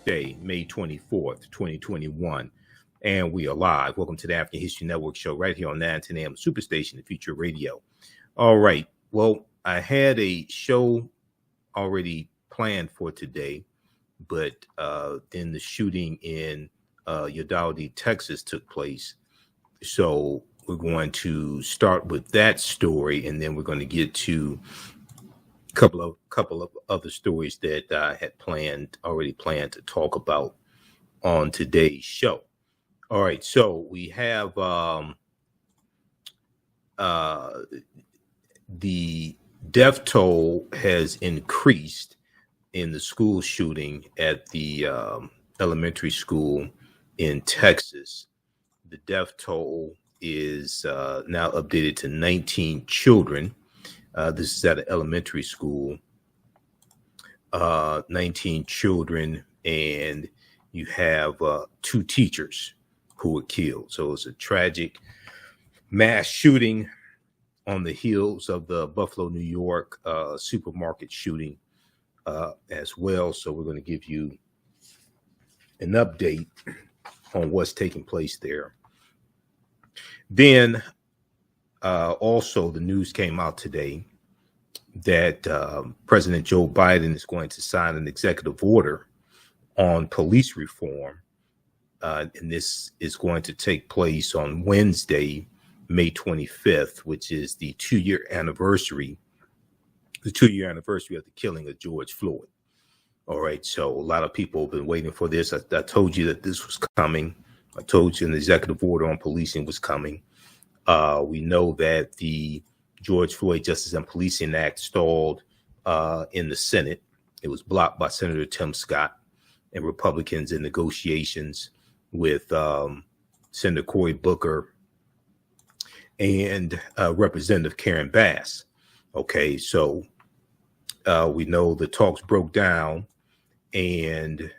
Thursday, May 24th, 2021. And we are live. Welcome to the African History Network show right here on 910 AM Superstation, the Future Radio. All right. Well, I had a show already planned for today, but then the shooting in Uvalde, Texas took place. So we're going to start with that story, and then we're going to get to couple of other stories that I had already planned to talk about on today's show. All right, so we have the death toll has increased in the school shooting at the elementary school in Texas. The death toll is now updated to 19 children. This is at an elementary school, 19 children, and you have 2 teachers who were killed. So it's a tragic mass shooting on the heels of the Buffalo, New York supermarket shooting as well. So we're going to give you an update on what's taking place there. Then also, the news came out today that President Joe Biden is going to sign an executive order on police reform. And this is going to take place on Wednesday, May 25th, which is the 2-year anniversary of the killing of George Floyd. All right. So a lot of people have been waiting for this. I told you that this was coming. I told you an executive order on policing was coming. We know that the George Floyd Justice and Policing Act stalled in the Senate. It was blocked by Senator Tim Scott and Republicans in negotiations with Senator Cory Booker and Representative Karen Bass. Okay, so we know the talks broke down, and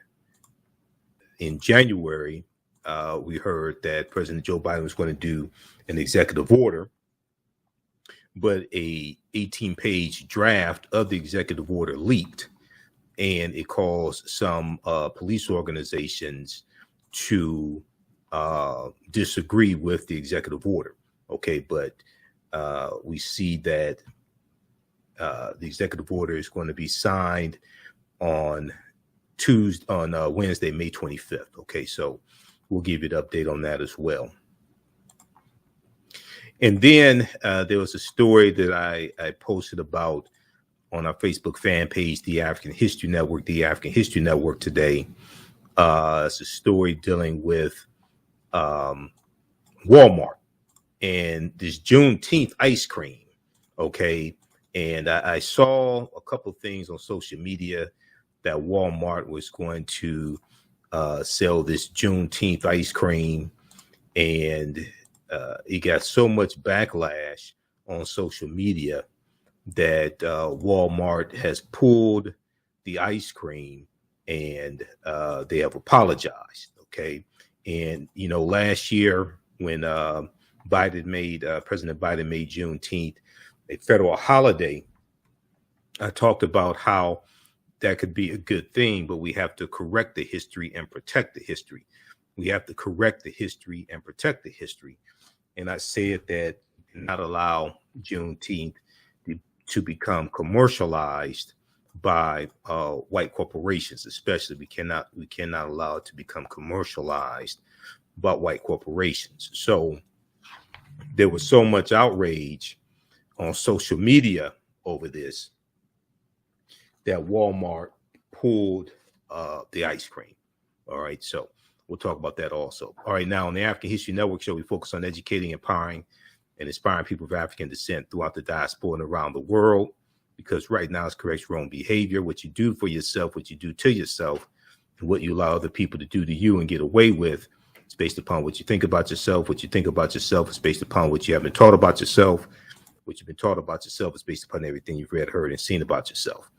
in January, we heard that President Joe Biden was going to do an executive order, but a 18-page draft of the executive order leaked, and it caused some police organizations to disagree with the executive order. Okay, but we see that the executive order is going to be signed on Wednesday, May 25th. Okay, so we'll give you an update on that as well. And then there was a story that I posted about on our Facebook fan page, The African History Network, The African History Network today. It's a story dealing with Walmart and this Juneteenth ice cream. Okay. And I saw a couple of things on social media that Walmart was going to sell this Juneteenth ice cream, and it got so much backlash on social media that Walmart has pulled the ice cream, and they have apologized. Okay, and you know, last year when President Biden made Juneteenth a federal holiday, I talked about how that could be a good thing, but we have to correct the history and protect the history. We have to correct the history and protect the history. And I said that not allow Juneteenth to become commercialized by white corporations, especially. We cannot allow it to become commercialized by white corporations. So there was so much outrage on social media over this that Walmart pulled the ice cream. All right, so we'll talk about that also. All right, now on the African History Network show, we focus on educating, empowering, and inspiring people of African descent throughout the diaspora and around the world, because right now it's correct your own behavior, what you do for yourself, what you do to yourself, and what you allow other people to do to you and get away with. It's based upon what you think about yourself. What you think about yourself is based upon what you have been taught about yourself. What you've been taught about yourself is based upon everything you've read, heard, and seen about yourself.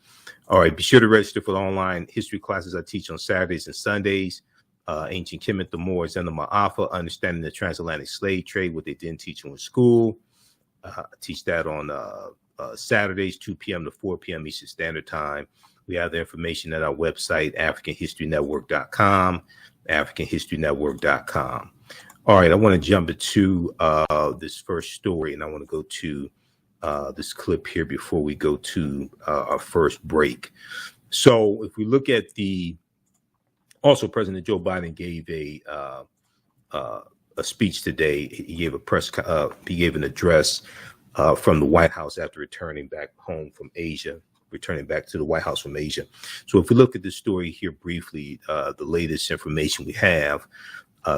All right, be sure to register for the online history classes I teach on Saturdays and Sundays. Ancient Kemet, the Moors, and the Ma'afa, understanding the transatlantic slave trade, what they didn't teach you in school. I teach that on Saturdays, 2 p.m. to 4 p.m. Eastern Standard Time. We have the information at our website, AfricanHistoryNetwork.com, AfricanHistoryNetwork.com. All right, I want to jump into this first story, and I want to go to this clip here before we go to our first break. So if we look at also President Joe Biden gave a speech today. He gave he gave an address from the White House after returning back to the White House from Asia. So if we look at this story here briefly, the latest information we have,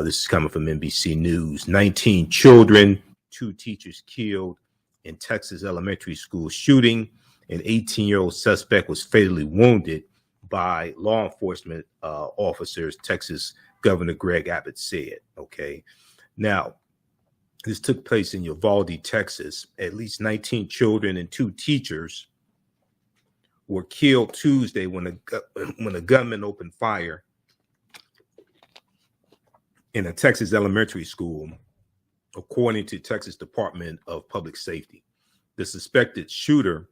this is coming from NBC News. 19 children, 2 teachers killed in Texas elementary school shooting. An 18-year-old suspect was fatally wounded by law enforcement officers, Texas Governor Greg Abbott said. Okay. Now, this took place in Uvalde, Texas. At least 19 children and 2 teachers were killed Tuesday when a gunman opened fire in a Texas elementary school, according to Texas Department of Public Safety. The suspected shooter,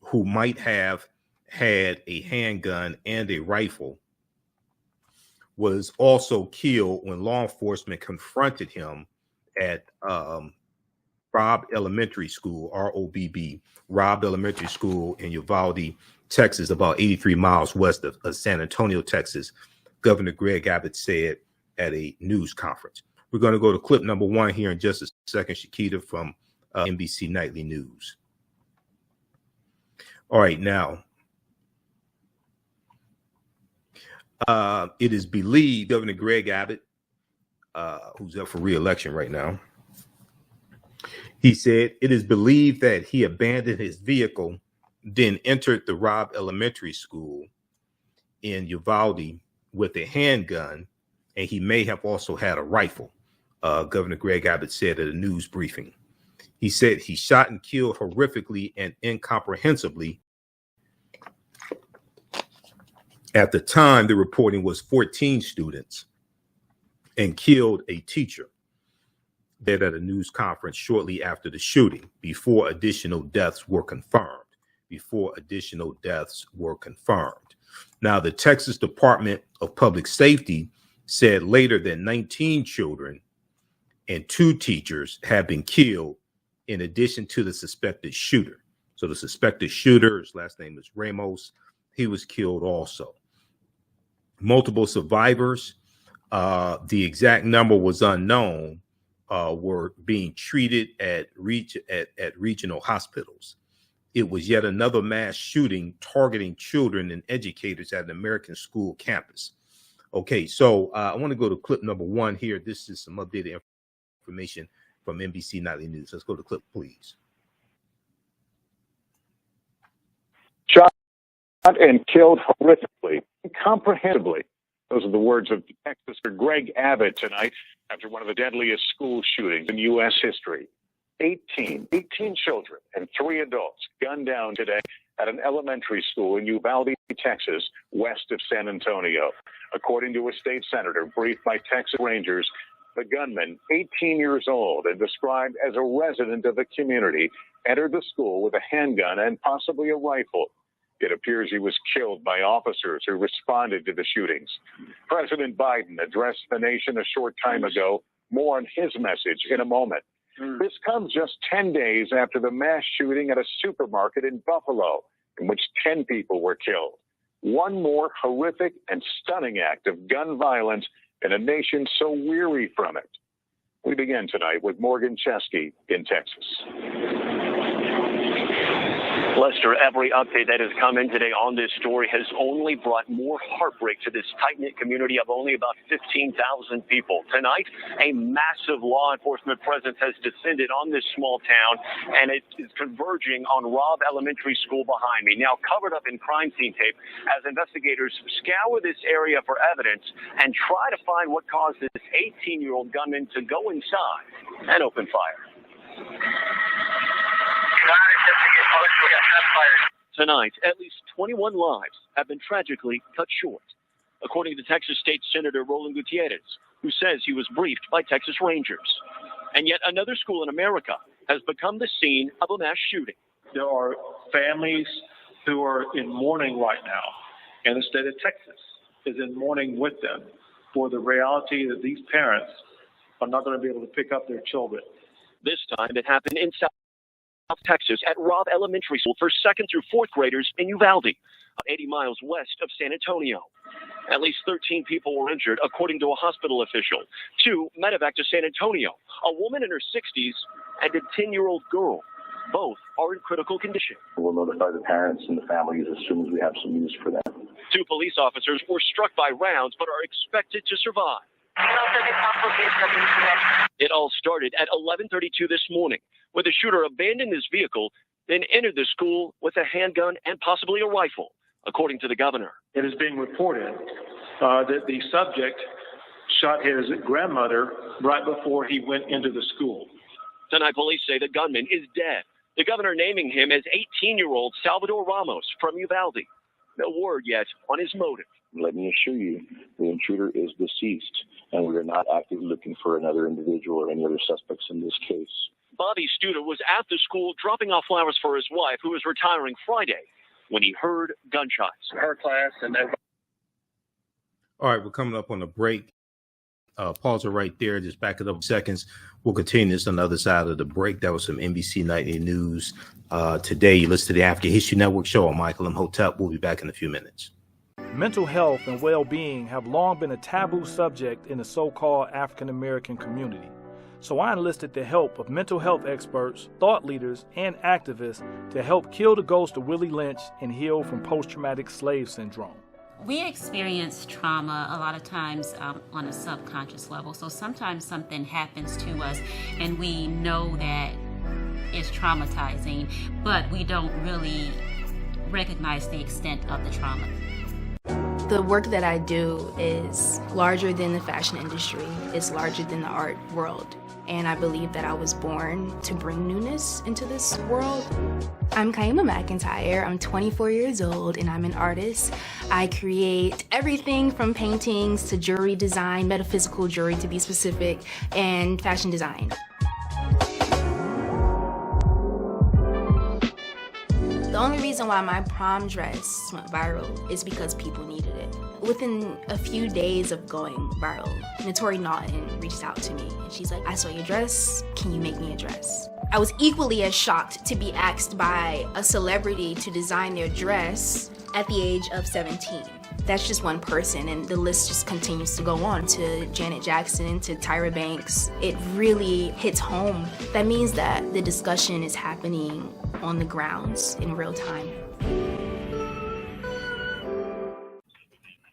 who might have had a handgun and a rifle, was also killed when law enforcement confronted him at Robb Elementary School, ROBB, Robb Elementary School in Uvalde, Texas, about 83 miles west of San Antonio, Texas, Governor Greg Abbott said at a news conference. We're going to go to clip number 1 here in just a second, Shakita, from NBC Nightly News. All right, now, it is believed Governor Greg Abbott, who's up for re-election right now, he said it is believed that he abandoned his vehicle, then entered the Robb Elementary School in Uvalde with a handgun, and he may have also had a rifle, Governor Greg Abbott said at a news briefing. He said he shot and killed horrifically and incomprehensibly. At the time, the reporting was 14 students and killed a teacher. That at a news conference shortly after the shooting, before additional deaths were confirmed. Now, the Texas Department of Public Safety said later that 19 children and 2 teachers have been killed in addition to the suspected shooter. So the suspected shooter, his last name is Ramos, he was killed also. Multiple survivors, the exact number was unknown, were being treated at regional hospitals. It was yet another mass shooting targeting children and educators at an American school campus. Okay, so I want to go to clip number 1 here. This is some updated information from NBC Nightly News. Let's go to clip, please. Shot and killed horrifically, incomprehensibly. Those are the words of Texas Greg Abbott tonight after one of the deadliest school shootings in U.S. history. 18 children and 3 adults gunned down today at an elementary school in Uvalde, Texas, west of San Antonio. According to a state senator briefed by Texas Rangers, the gunman, 18 years old and described as a resident of the community, entered the school with a handgun and possibly a rifle. It appears he was killed by officers who responded to the shootings. President Biden addressed the nation a short time ago. More on his message in a moment. This comes just 10 days after the mass shooting at a supermarket in Buffalo, in which 10 people were killed. One more horrific and stunning act of gun violence in a nation so weary from it. We begin tonight with Morgan Chesky in Texas. Lester, every update that has come in today on this story has only brought more heartbreak to this tight-knit community of only about 15,000 people. Tonight, a massive law enforcement presence has descended on this small town, and it is converging on Robb Elementary School behind me, now covered up in crime scene tape as investigators scour this area for evidence and try to find what caused this 18-year-old gunman to go inside and open fire. Tonight, at least 21 lives have been tragically cut short, according to Texas State Senator Roland Gutierrez, who says he was briefed by Texas Rangers. And yet another school in America has become the scene of a mass shooting. There are families who are in mourning right now, and the state of Texas is in mourning with them for the reality that these parents are not going to be able to pick up their children. This time it happened in South Texas at Robb Elementary School for 2nd through 4th graders in Uvalde, 80 miles west of San Antonio. At least 13 people were injured, according to a hospital official. 2 medevac to San Antonio, a woman in her 60s and a 10-year-old girl. Both are in critical condition. We'll notify the parents and the families as soon as we have some news for them. 2 police officers were struck by rounds but are expected to survive. It all started at 11:32 this morning, where the shooter abandoned his vehicle, then entered the school with a handgun and possibly a rifle, according to the governor. It is being reported that the subject shot his grandmother right before he went into the school. Tonight, police say the gunman is dead. The governor naming him as 18-year-old Salvador Ramos from Uvalde. No word yet on his motive. Let me assure you, the intruder is deceased, and we are not actively looking for another individual or any other suspects in this case. Bobby Studer was at the school dropping off flowers for his wife, who was retiring Friday, when he heard gunshots. Her class and then. All right, we're coming up on a break. Pause it right there. Just back it up seconds. We'll continue this on the other side of the break. That was some NBC Nightly News today. You listen to the African History Network show. I'm Michael Imhotep. We'll be back in a few minutes. Mental health and well-being have long been a taboo subject in the so-called African-American community. So I enlisted the help of mental health experts, thought leaders, and activists to help kill the ghost of Willie Lynch and heal from post-traumatic slave syndrome. We experience trauma a lot of times on a subconscious level. So sometimes something happens to us and we know that it's traumatizing, but we don't really recognize the extent of the trauma. The work that I do is larger than the fashion industry. It's larger than the art world. And I believe that I was born to bring newness into this world. I'm Kaima McIntyre. I'm 24 years old and I'm an artist. I create everything from paintings to jewelry design, metaphysical jewelry to be specific, and fashion design. The only reason why my prom dress went viral is because people needed it. Within a few days of going viral, Notori Naughton reached out to me and she's like, I saw your dress, can you make me a dress? I was equally as shocked to be asked by a celebrity to design their dress at the age of 17. That's just one person, and the list just continues to go on to Janet Jackson, to Tyra Banks. It really hits home. That means that the discussion is happening on the grounds in real time.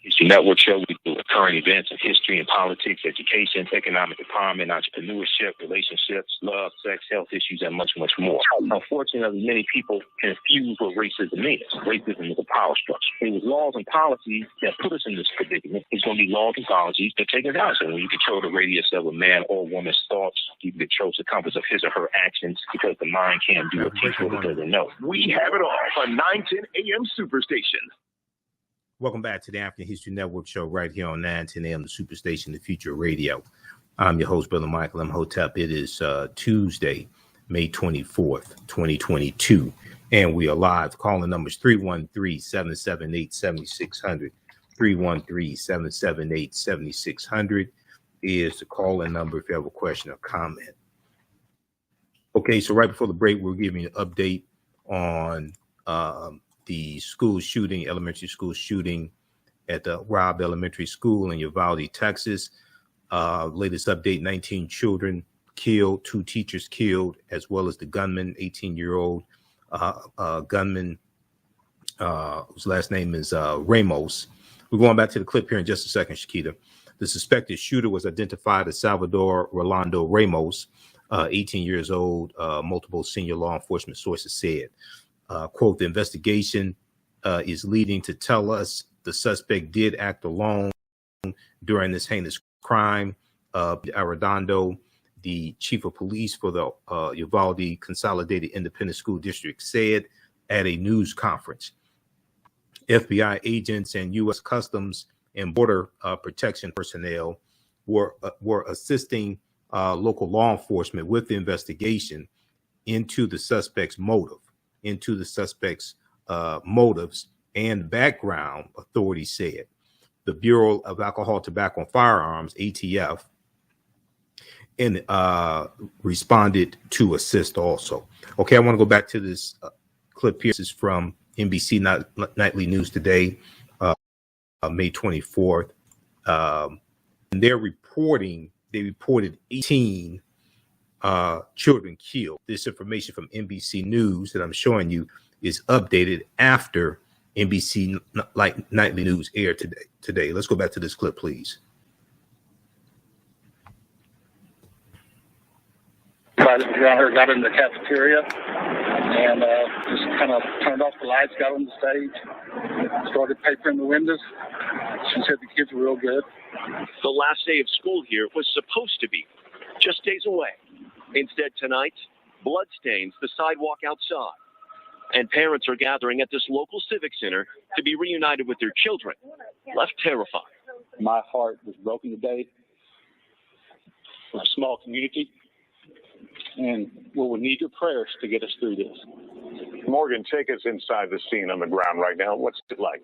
It's a network show. We do current events in history and politics, education, economic empowerment, entrepreneurship, relationships, love, sex, health issues, and much, much more. Unfortunately, many people confuse what racism means. Racism is a power structure. It was laws and policies that put us in this predicament. It's going to be laws and policies that take us out. So when you control the radius of a man or woman's thoughts, you can control the compass of his or her actions, because the mind can't do what it doesn't know. We have it all on 910 AM Superstation. Welcome back to the African History Network show right here on 910 AM, the Superstation, the Future Radio. I'm your host, Brother Michael Imhotep. It is Tuesday, May 24th, 2022, and we are live. Calling numbers 313-778-7600. 313-778-7600 is the call-in number if you have a question or comment. Okay, so right before the break, we're giving you an update on the school shooting, elementary school shooting at the Robb Elementary School in Uvalde, Texas. Latest update, 19 children killed, 2 teachers killed, as well as the gunman, 18-year-old gunman, whose last name is Ramos. We're going back to the clip here in just a second, Shakita. The suspected shooter was identified as Salvador Rolando Ramos, 18 years old, multiple senior law enforcement sources said. Quote, the investigation is leading to tell us the suspect did act alone during this heinous crime. Arredondo, the chief of police for the Uvalde Consolidated Independent School District, said at a news conference. FBI agents and U.S. Customs and Border Protection personnel were assisting local law enforcement with the investigation into the suspect's motive, into the suspect's motives and background, authorities said. The Bureau of Alcohol, Tobacco, and Firearms, ATF, and responded to assist also. Okay, I want to go back to this clip here. This is from NBC Nightly News today, May 24th. And they reported 18 children killed. This information from NBC News that I'm showing you is updated after NBC Nightly News aired today. Let's go back to this clip, please. Got in the cafeteria and just kind of turned off the lights, got on the stage, started papering the windows. She said the kids were real good. The last day of school here was supposed to be just days away. Instead, tonight, bloodstains the sidewalk outside. And parents are gathering at this local civic center to be reunited with their children, left terrified. My heart was broken today for a small community, and we'll need your prayers to get us through this. Morgan, take us inside the scene on the ground right now. What's it like?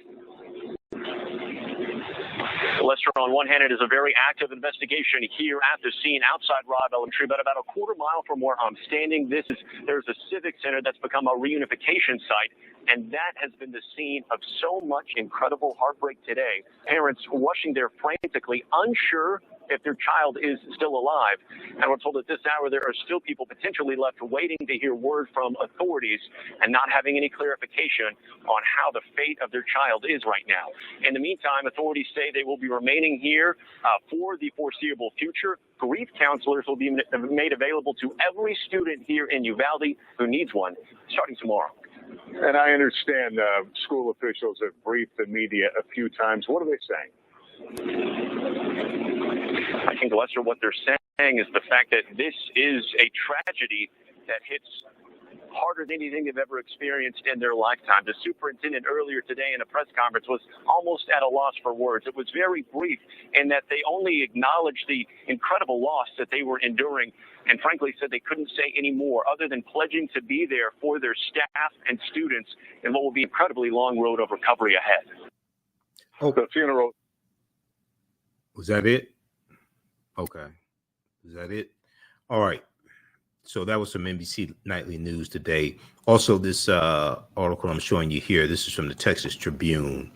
Lester, on one hand, it is a very active investigation here at the scene outside Robb Elementary, but about a quarter mile from where I'm standing, there's a civic center that's become a reunification site, and that has been the scene of so much incredible heartbreak today. Parents rushing there frantically, unsure if their child is still alive. And we're told at this hour there are still people potentially left waiting to hear word from authorities and not having any clarification on how the fate of their child is right now. In the meantime, authorities say they will be remaining here for the foreseeable future. Grief counselors will be made available to every student here in Uvalde who needs one starting tomorrow. And I understand school officials have briefed the media a few times. What are they saying? I think, Lester, what they're saying is the fact that this is a tragedy that hits harder than anything they've ever experienced in their lifetime. The superintendent earlier today in a press conference was almost at a loss for words. It was very brief in that they only acknowledged the incredible loss that they were enduring and frankly said they couldn't say any more other than pledging to be there for their staff and students in what will be an incredibly long road of recovery ahead. Oh, the funeral. Was that it? Okay. Is that it? All right. So that was from NBC Nightly News today. Also, this article I'm showing you here, this is from the Texas Tribune.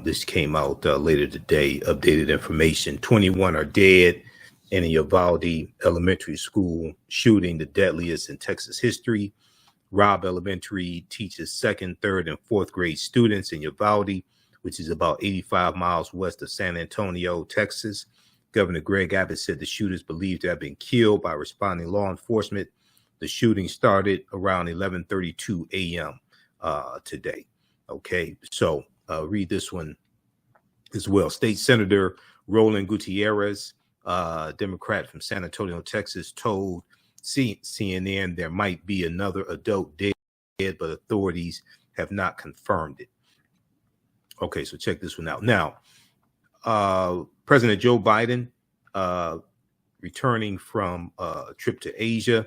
This came out later today, updated information. 21 are dead in a Uvalde elementary school shooting, the deadliest in Texas history. Robb Elementary teaches 2nd, 3rd, and 4th grade students in Uvalde, which is about 85 miles west of San Antonio, Texas. Governor Greg Abbott said the shooters believed to have been killed by responding law enforcement. The shooting started around 11:32 a.m. Today. Okay, so read this one as well. State Senator Roland Gutierrez, Democrat from San Antonio, Texas, told CNN there might be another adult dead, but authorities have not confirmed it. Okay, so check this one out. Now, President Joe Biden, returning from a trip to Asia,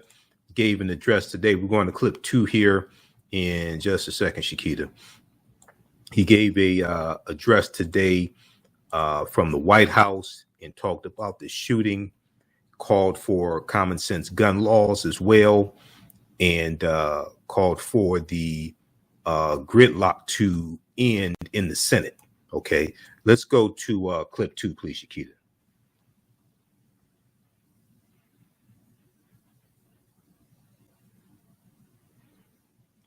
gave an address today. We're going to clip 2 here in just a second, Shakita. He gave a address today from the White House and talked about the shooting, called for common sense gun laws as well, and called for the gridlock to end in the Senate. Okay, let's go to clip 2, please, Shakita.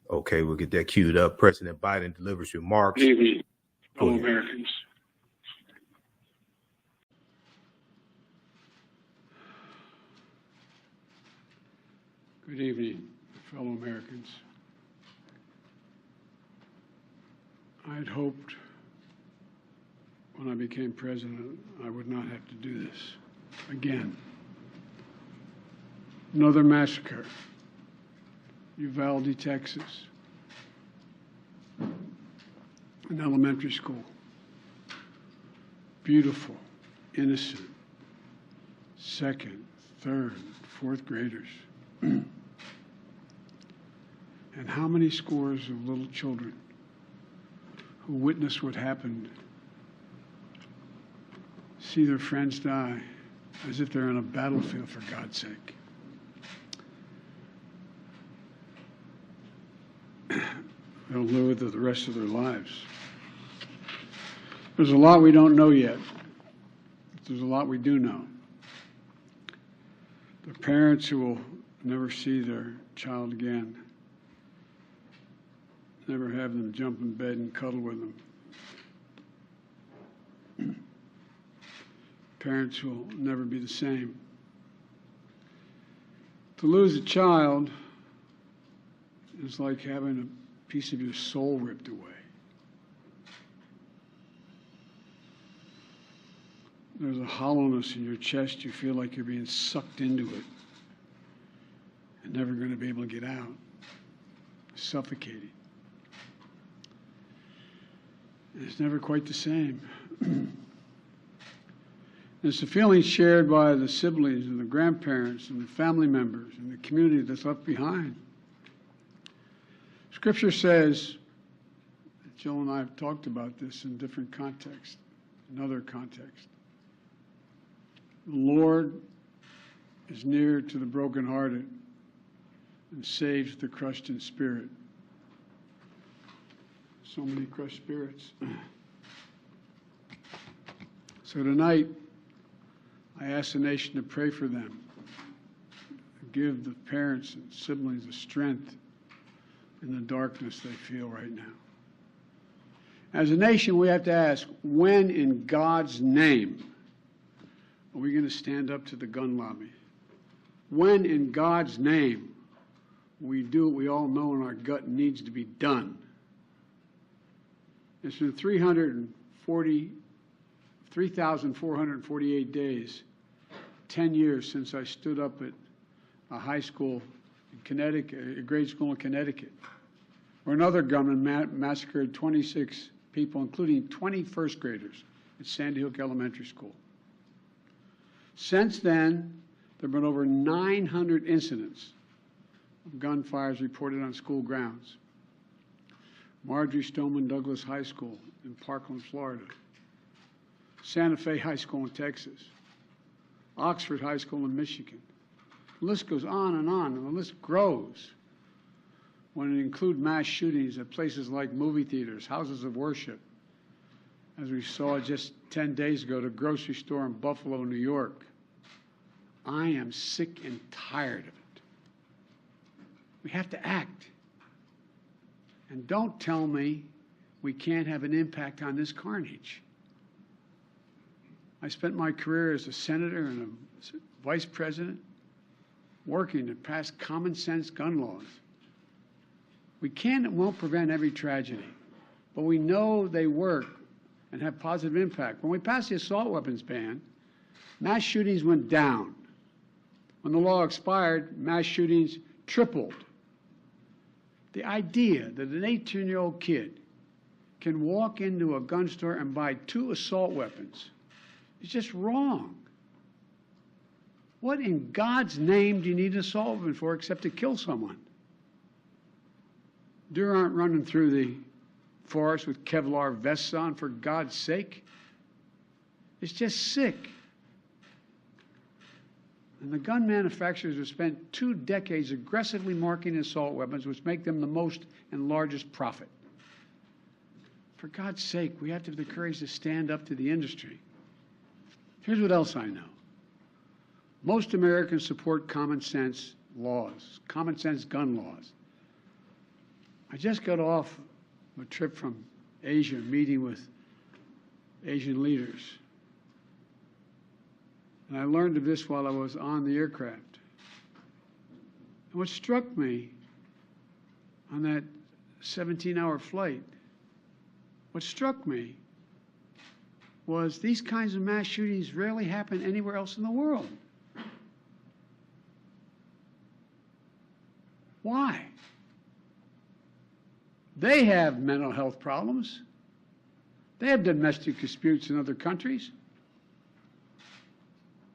Okay, we'll get that queued up. President Biden delivers remarks. Good evening, fellow Americans. Good evening, fellow Americans. I had hoped when I became president, I would not have to do this again. Another massacre, Uvalde, Texas, an elementary school. Beautiful, innocent, 2nd, 3rd, 4th graders. And And how many scores of little children who witness what happened see their friends die as if they're on a battlefield, for God's sake. They'll live with it the rest of their lives. There's a lot we don't know yet. There's a lot we do know. The parents who will never see their child again, never have them jump in bed and cuddle with them. Parents who will never be the same. To lose a child is like having a piece of your soul ripped away. There's a hollowness in your chest. You feel like you're being sucked into it and never going to be able to get out. Suffocating. And it's never quite the same. It's a feeling shared by the siblings and the grandparents and the family members and the community that's left behind. Scripture says, Jill and I have talked about this in different contexts, in other contexts. The Lord is near to the brokenhearted and saves the crushed in spirit. So many crushed spirits. So tonight, I ask the nation to pray for them. Give the parents and siblings the strength in the darkness they feel right now. As a nation, we have to ask, when in God's name are we going to stand up to the gun lobby? When in God's name we do what we all know in our gut needs to be done? It's been 3,448 days, 10 years since I stood up at a high school in Connecticut, a grade school in Connecticut, where another gunman massacred 26 people, including 20 first graders at Sandy Hook Elementary School. Since then, there have been over 900 incidents of gunfires reported on school grounds. Marjorie Stoneman Douglas High School in Parkland, Florida. Santa Fe High School in Texas. Oxford High School in Michigan. The list goes on, and the list grows when it includes mass shootings at places like movie theaters, houses of worship, as we saw just 10 days ago at a grocery store in Buffalo, New York. I am sick and tired of it. We have to act. And don't tell me we can't have an impact on this carnage. I spent my career as a senator and a vice president working to pass common sense gun laws. We can and won't prevent every tragedy, but we know they work and have positive impact. When we passed the assault weapons ban, mass shootings went down. When the law expired, mass shootings tripled. The idea that an 18-year-old kid can walk into a gun store and buy 2 assault weapons is just wrong. What in God's name do you need an assault weapon for except to kill someone? Deer aren't running through the forest with Kevlar vests on, for God's sake. It's just sick. And the gun manufacturers have spent 2 decades aggressively marketing assault weapons, which make them the most and largest profit. For God's sake, we have to have the courage to stand up to the industry. Here's what else I know. Most Americans support common sense laws, common sense gun laws. I just got off a trip from Asia, meeting with Asian leaders. And I learned of this while I was on the aircraft. And what struck me on that 17-hour flight, what struck me was these kinds of mass shootings rarely happen anywhere else in the world. Why? They have mental health problems. They have domestic disputes in other countries.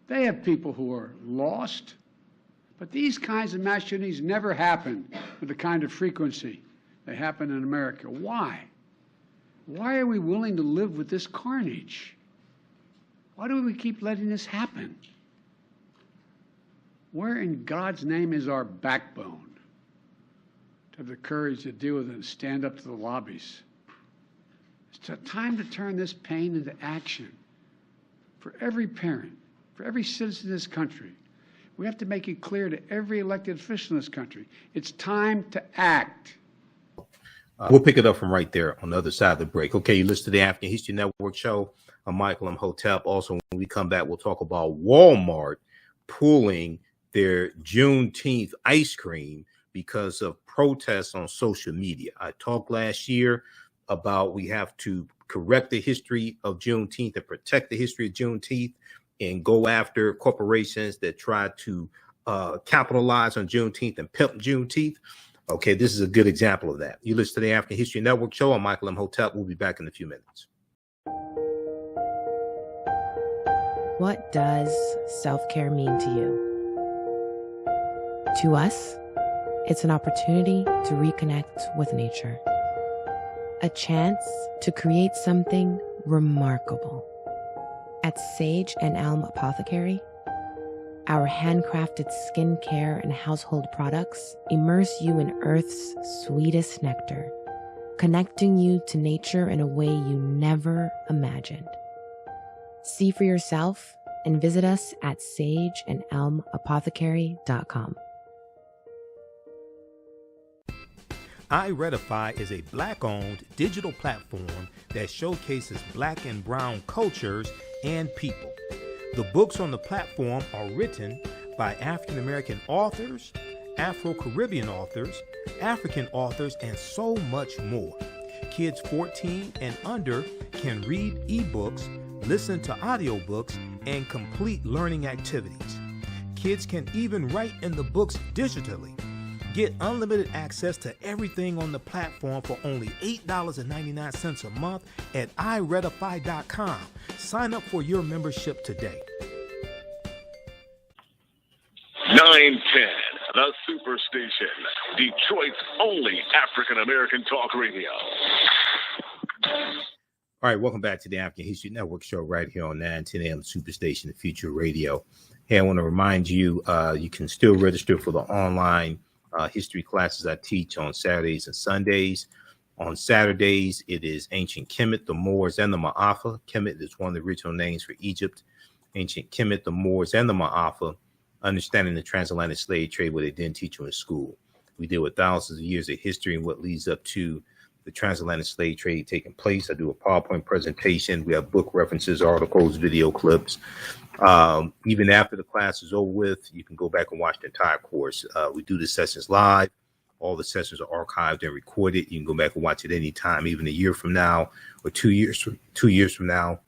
They have people who are lost. But these kinds of mass shootings never happen with the kind of frequency that happen in America. Why? Why are we willing to live with this carnage? Why do we keep letting this happen? Where in God's name is our backbone to have the courage to deal with it and stand up to the lobbies? It's time to turn this pain into action for every parent, for every citizen in this country. We have to make it clear to every elected official in this country. It's time to act. We'll pick it up from right there on the other side of the break. Okay, you listen to the African History Network show. I'm Michael Imhotep. Also, when we come back, we'll talk about Walmart pulling their Juneteenth ice cream because of protests on social media. I talked last year about we have to correct the history of Juneteenth and protect the history of Juneteenth and go after corporations that try to capitalize on Juneteenth and pimp Juneteenth. Okay, this is a good example of that. You listen to the African History Network show. I'm Michael Imhotep. We'll be back in a few minutes. What does self-care mean to you? To us, it's an opportunity to reconnect with nature. A chance to create something remarkable. At Sage and Elm Apothecary, our handcrafted skincare and household products immerse you in Earth's sweetest nectar, connecting you to nature in a way you never imagined. See for yourself and visit us at sageandelmapothecary.com. iRedify is a Black-owned digital platform that showcases Black and Brown cultures and people. The books on the platform are written by African-American authors, Afro-Caribbean authors, African authors, and so much more. Kids 14 and under can read ebooks, listen to audiobooks, and complete learning activities. Kids can even write in the books digitally. Get unlimited access to everything on the platform for only $8.99 a month at iRedify.com. Sign up for your membership today. 910, the Superstation, Detroit's only African-American talk radio. All right, welcome back to the African History Network show right here on 910 AM Superstation, the Future Radio. Hey, I want to remind you, you can still register for the online history classes I teach on Saturdays and Sundays. On Saturdays, it is Ancient Kemet, the Moors, and the Ma'afa. Kemet is one of the original names for Egypt. Ancient Kemet, the Moors, and the Ma'afa. Understanding the transatlantic slave trade, what they didn't teach you in school. We deal with thousands of years of history and what leads up to the transatlantic slave trade taking place. I do a PowerPoint presentation. We have book references, articles, video clips. Even after the class is over with, you can go back and watch the entire course. We do the sessions live. All the sessions are archived and recorded. You can go back and watch it anytime, even a year from now or 2 years from now.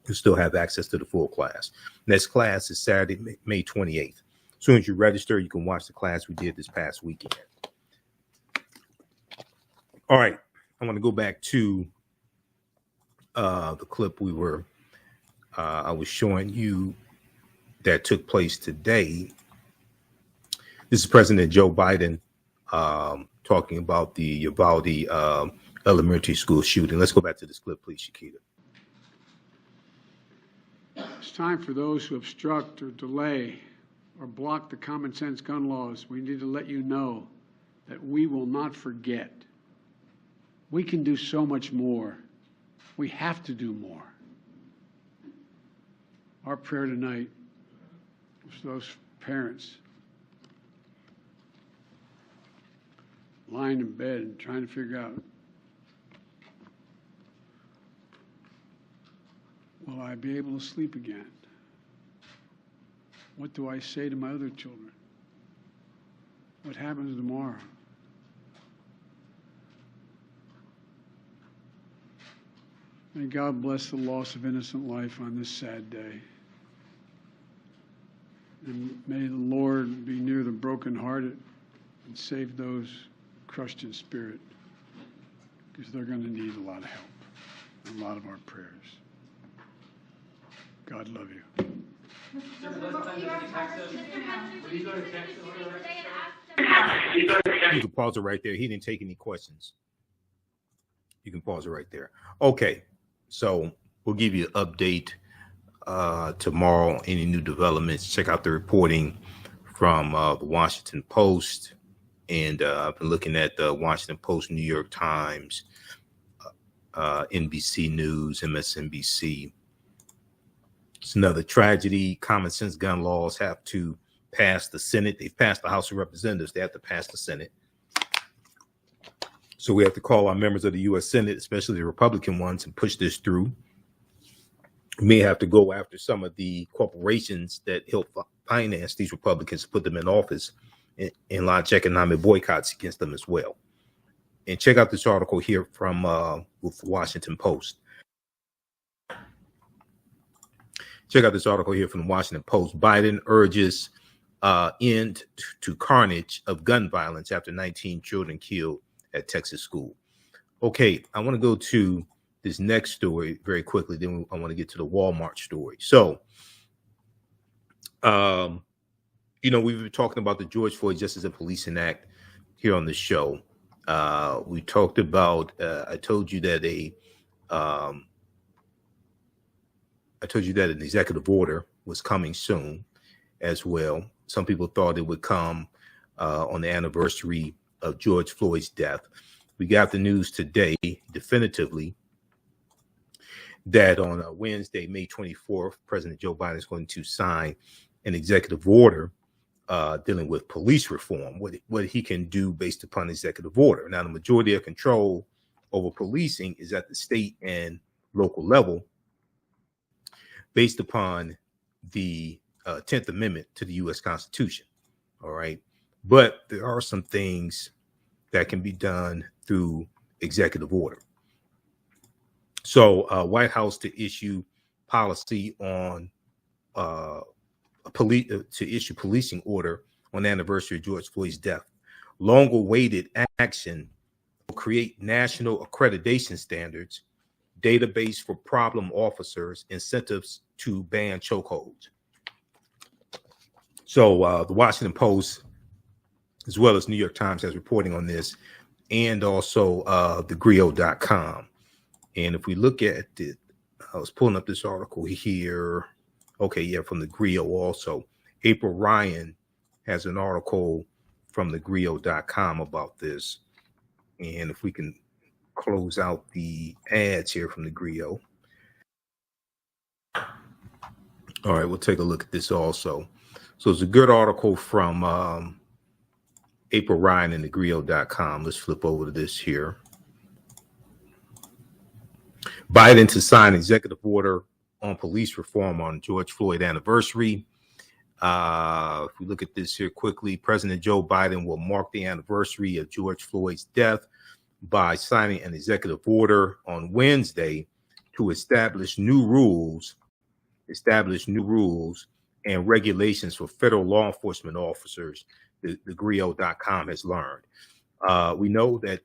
You still have access to the full class. Next class is Saturday, May 28th. As soon as you register, you can watch the class we did this past weekend. All right, I want to go back to the clip I was showing you that took place today. This is President Joe Biden talking about the Uvalde elementary school shooting. Let's go back to this clip, please, Shakita. It's time for those who obstruct or delay or block the common sense gun laws. We need to let you know that we will not forget. We can do so much more. We have to do more. Our prayer tonight is for those parents lying in bed and trying to figure out, will I be able to sleep again? What do I say to my other children? What happens tomorrow? May God bless the loss of innocent life on this sad day. And may the Lord be near the brokenhearted and save those crushed in spirit, because they're going to need a lot of help and a lot of our prayers. God love you. You can pause it right there. He didn't take any questions. You can pause it right there. Okay, so we'll give you an update tomorrow. Any new developments? Check out the reporting from the Washington Post, and I've been looking at the Washington Post, New York Times, NBC News, MSNBC. It's another tragedy. Common sense gun laws have to pass the Senate. They've passed the House of Representatives. They have to pass the Senate. So we have to call our members of the U.S. Senate, especially the Republican ones, and push this through. We may have to go after some of the corporations that help finance these Republicans, put them in office, and launch economic boycotts against them as well. And check out this article here from with the Washington Post. Check out this article here from the Washington Post. Biden urges end to carnage of gun violence after 19 children killed at Texas school. Okay, I want to go to this next story very quickly. Then I want to get to the Walmart story. So, we've been talking about the George Floyd Justice and Policing Act here on the show. We talked about, I told you that an executive order was coming soon as well. Some people thought it would come on the anniversary of George Floyd's death. We got the news today definitively that on Wednesday, May 24th, President Joe Biden is going to sign an executive order dealing with police reform, what he can do based upon executive order. Now, the majority of control over policing is at the state and local level based upon the 10th Amendment to the U.S. Constitution. All right. But there are some things that can be done through executive order. So White House to issue policy on issue policing order on the anniversary of George Floyd's death. Long-awaited action will create national accreditation standards, database for problem officers, incentives to ban chokeholds. So the Washington Post, as well as New York Times, has reporting on this, and also TheGrio.com. And if we look at it, I was pulling up this article here. Okay, yeah, from the Grio also. April Ryan has an article from TheGrio.com about this. And if we can close out the ads here from the Grio. All right, we'll take a look at this also. So it's a good article from April Ryan and TheGrio.com. Let's flip over to this here. Biden to sign executive order on police reform on George Floyd anniversary. If we look at this here quickly, President Joe Biden will mark the anniversary of George Floyd's death by signing an executive order on Wednesday to establish new rules and regulations for federal law enforcement officers, TheGrio.com has learned. We know that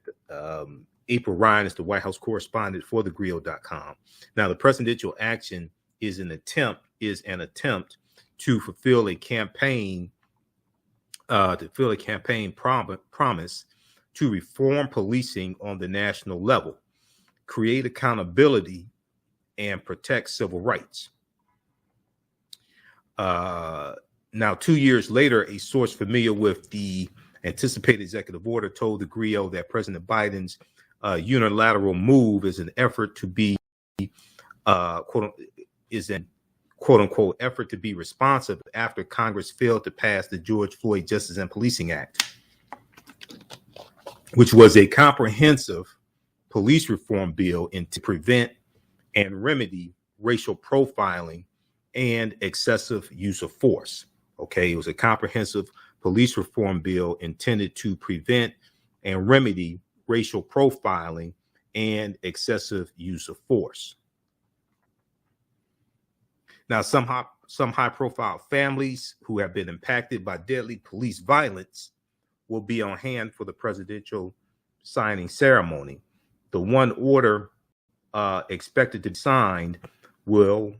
April Ryan is the White House correspondent for TheGrio.com. Now, the presidential action is an attempt to fulfill a campaign promise to reform policing on the national level, create accountability, and protect civil rights. Now, 2 years later, a source familiar with the anticipated executive order told the Grio that President Biden's unilateral move is an effort to be quote unquote effort to be responsive after Congress failed to pass the George Floyd Justice and Policing Act, which was a comprehensive police reform bill to prevent and remedy racial profiling and excessive use of force. Okay, it was a comprehensive police reform bill intended to prevent and remedy racial profiling and excessive use of force. Now, some high-profile families who have been impacted by deadly police violence will be on hand for the presidential signing ceremony. The one order expected to be signed will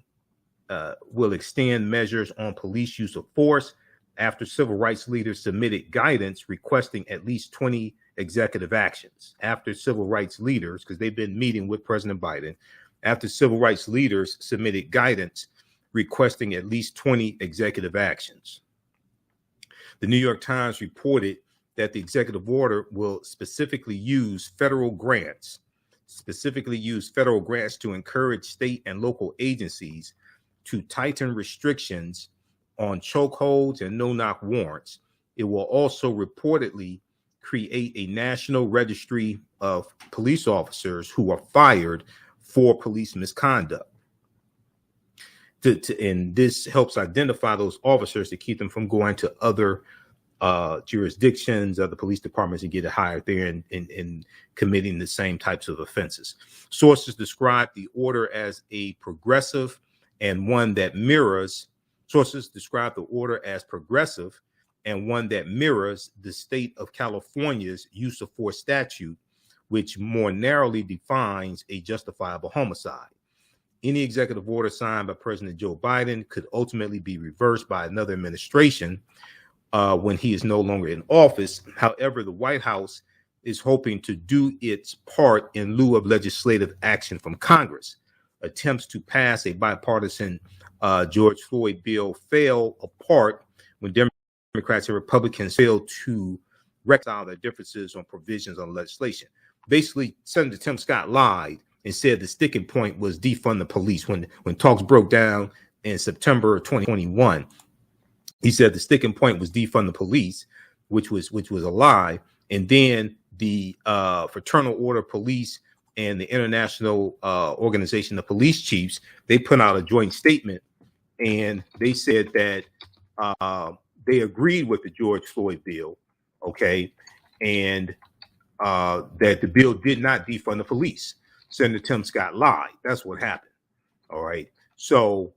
extend measures on police use of force after civil rights leaders submitted guidance requesting at least 20 executive actions. After civil rights leaders, because they've been meeting with President Biden, after civil rights leaders submitted guidance requesting at least 20 executive actions. The New York Times reported that the executive order will specifically use federal grants to encourage state and local agencies to tighten restrictions on chokeholds and no-knock warrants. It will also reportedly create a national registry of police officers who are fired for police misconduct. And this helps identify those officers to keep them from going to other jurisdictions, other police departments, and get hired there and committing the same types of offenses. Sources describe the order as a progressive and one that mirrors. Sources describe the order as progressive and one that mirrors the state of California's use of force statute, which more narrowly defines a justifiable homicide. Any executive order signed by President Joe Biden could ultimately be reversed by another administration when he is no longer in office. However, the White House is hoping to do its part in lieu of legislative action from Congress. Attempts to pass a bipartisan George Floyd bill fell apart when Democrats and Republicans failed to reconcile their differences on provisions on legislation. Basically, Senator Tim Scott lied and said the sticking point was defund the police. When talks broke down in September of 2021, he said the sticking point was defund the police, which was a lie. And then the Fraternal Order of Police and the International Organization of Police Chiefs, they put out a joint statement, and they said that they agreed with the George Floyd bill, okay, and that the bill did not defund the police. Senator Tim Scott lied. That's what happened. All right. So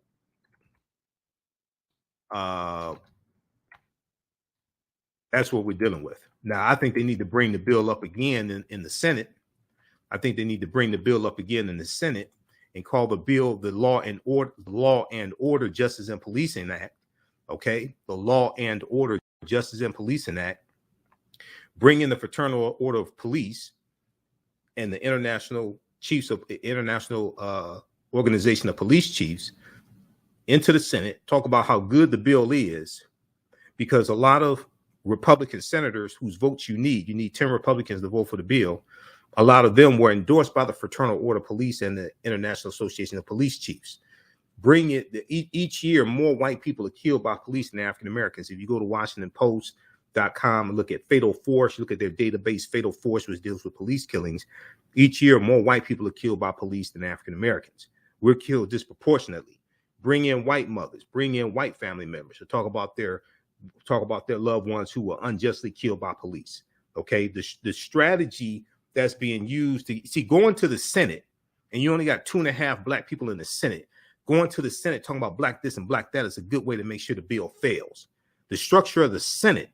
that's what we're dealing with. Now, I think they need to bring the bill up again in the Senate. I think they need to bring the bill up again in the Senate and call the bill the Law and Order Justice and Policing Act. Okay, the Law and Order Justice and Policing Act. Bring in the Fraternal Order of Police and the International Organization of Police Chiefs into the Senate. Talk about how good the bill is, because a lot of Republican senators whose votes you need 10 Republicans to vote for the bill. A lot of them were endorsed by the Fraternal Order of Police and the International Association of Police Chiefs. Bring it. Each year, more white people are killed by police than African Americans. If you go to WashingtonPost.com and look at Fatal Force, look at their database, Fatal Force, which deals with police killings. Each year, more white people are killed by police than African Americans. We're killed disproportionately. Bring in white mothers, bring in white family members to talk about their loved ones who were unjustly killed by police. Okay, the strategy that's being used to see going to the Senate, and you only got 2.5 black people in the Senate. Going to the Senate talking about black this and black that is a good way to make sure the bill fails. The structure of the Senate,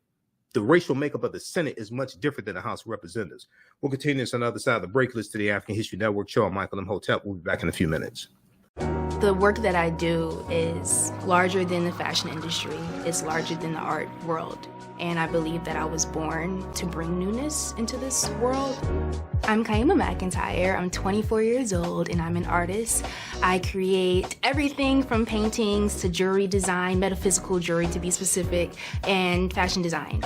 the racial makeup of the Senate is much different than the House of Representatives. We'll continue this on the other side of the break. Listen to the African History Network show. I'm Michael Imhotep. We'll be back in a few minutes. The work that I do is larger than the fashion industry. It's larger than the art world. And I believe that I was born to bring newness into this world. I'm Kaima McIntyre. I'm 24 years old and I'm an artist. I create everything from paintings to jewelry design, metaphysical jewelry to be specific, and fashion design.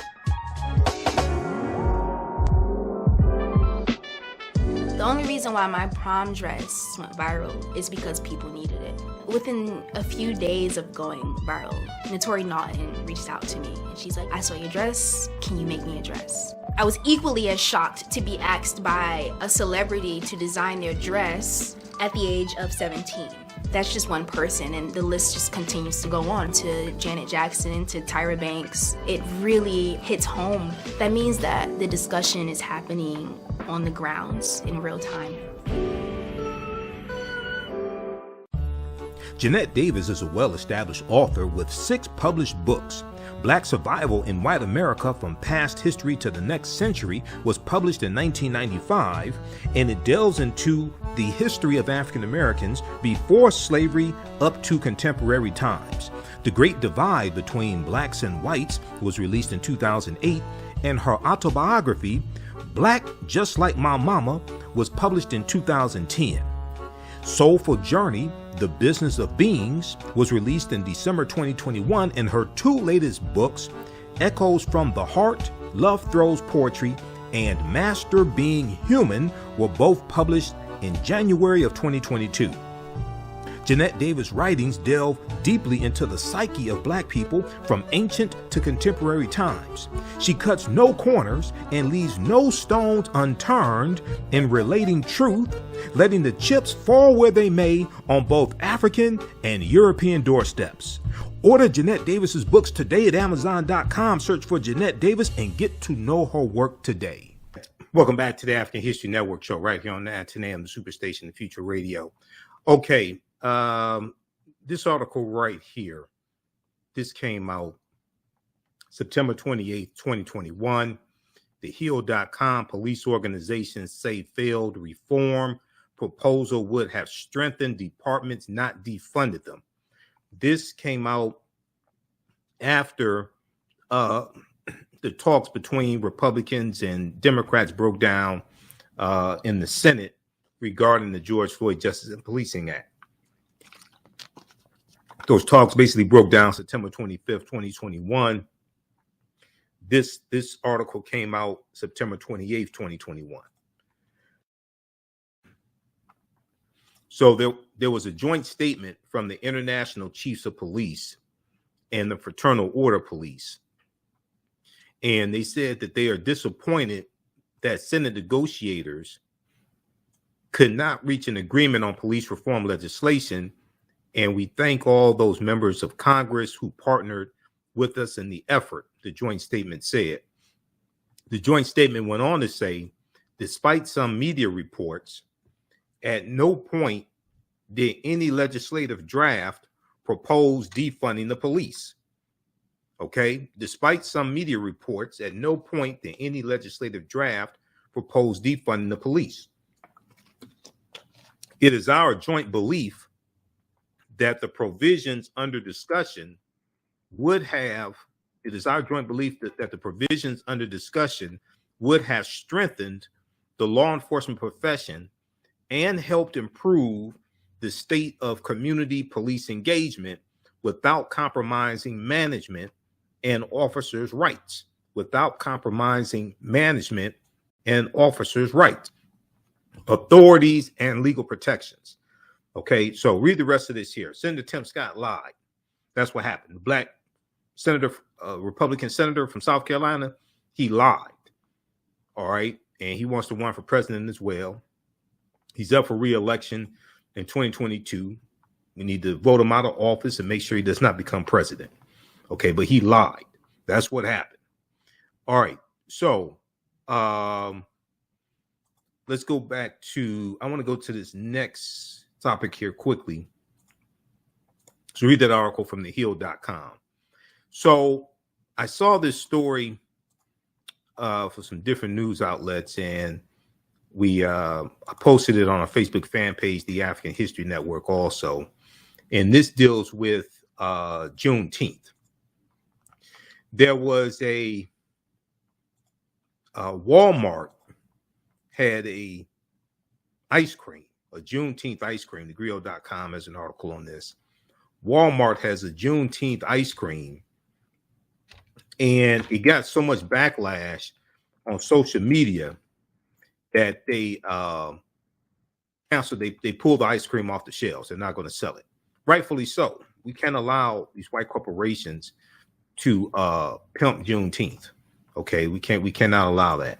The only reason why my prom dress went viral is because people needed it. Within a few days of going viral, Notori Naughton reached out to me and she's like, I saw your dress, can you make me a dress? I was equally as shocked to be asked by a celebrity to design their dress at the age of 17. That's just one person, and the list just continues to go on to Janet Jackson, to Tyra Banks. It really hits home. That means that the discussion is happening on the grounds in real time. Jeanette Davis is a well-established author with 6 published books. Black Survival in White America from Past History to the Next Century was published in 1995, and it delves into the history of African Americans before slavery up to contemporary times. The Great Divide Between Blacks and Whites was released in 2008, and her autobiography, Black Just Like My Mama, was published in 2010. Soulful Journey, The Business of Beings, was released in December 2021, and her two latest books, Echoes from the Heart, Love Throws Poetry, and Master Being Human, were both published in January of 2022. Jeanette Davis' writings delve deeply into the psyche of Black people from ancient to contemporary times. She cuts no corners and leaves no stones unturned in relating truth, letting the chips fall where they may on both African and European doorsteps. Order Jeanette Davis's books today at Amazon.com. Search for Jeanette Davis and get to know her work today. Welcome back to the African History Network show right here on the TheAHNShow, the Superstation, the Future Radio. Okay. This article right here, this came out September 28th, 2021. TheHill.com, police organizations say failed reform proposal would have strengthened departments, not defunded them. This came out after the talks between Republicans and Democrats broke down in the Senate regarding the George Floyd Justice and Policing Act. Those talks basically broke down September 25th, 2021. This article came out September 28th, 2021. So there was a joint statement from the International Chiefs of Police and the Fraternal Order Police. And they said that they are disappointed that Senate negotiators could not reach an agreement on police reform legislation. And we thank all those members of Congress who partnered with us in the effort, the joint statement said. The joint statement went on to say, despite some media reports, at no point did any legislative draft propose defunding the police. Okay? Despite some media reports, at no point did any legislative draft propose defunding the police. It is our joint belief that the provisions under discussion would have strengthened the law enforcement profession and helped improve the state of community police engagement without compromising management and officers' rights. Authorities and legal protections. Okay, so read the rest of this here. Senator Tim Scott lied. That's what happened. The black senator, Republican senator from South Carolina, he lied. All right, and he wants to run for president as well. He's up for re-election in 2022. We need to vote him out of office and make sure he does not become president. Okay, but he lied. That's what happened. All right, so let's go back to, I want to go to this next topic here quickly. So read that article from TheHill.com. So I saw this story for some different news outlets, and I posted it on our Facebook fan page, the African History Network also. And this deals with Juneteenth. There was a Walmart had a ice cream, a Juneteenth ice cream. TheGrill.com has an article on this. Walmart has a Juneteenth ice cream, and it got so much backlash on social media that they canceled. They pulled the ice cream off the shelves. They're not going to sell it. Rightfully so. We can't allow these white corporations to pimp Juneteenth. Okay, we cannot allow that.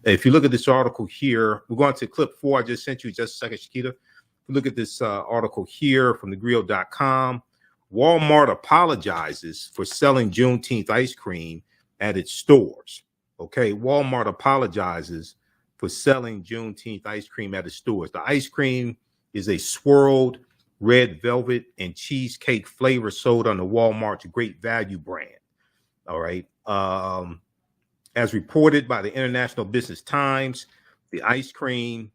If you look at this article here, we're going to clip 4 I just sent you just a second, Shakita. Look at this article here from TheGrill.com. Walmart apologizes for selling Juneteenth ice cream at its stores. Okay, Walmart apologizes for selling Juneteenth ice cream at its stores. The ice cream is a swirled red velvet and cheesecake flavor sold on the Walmart's Great Value brand. All right. As reported by the International Business Times, the ice cream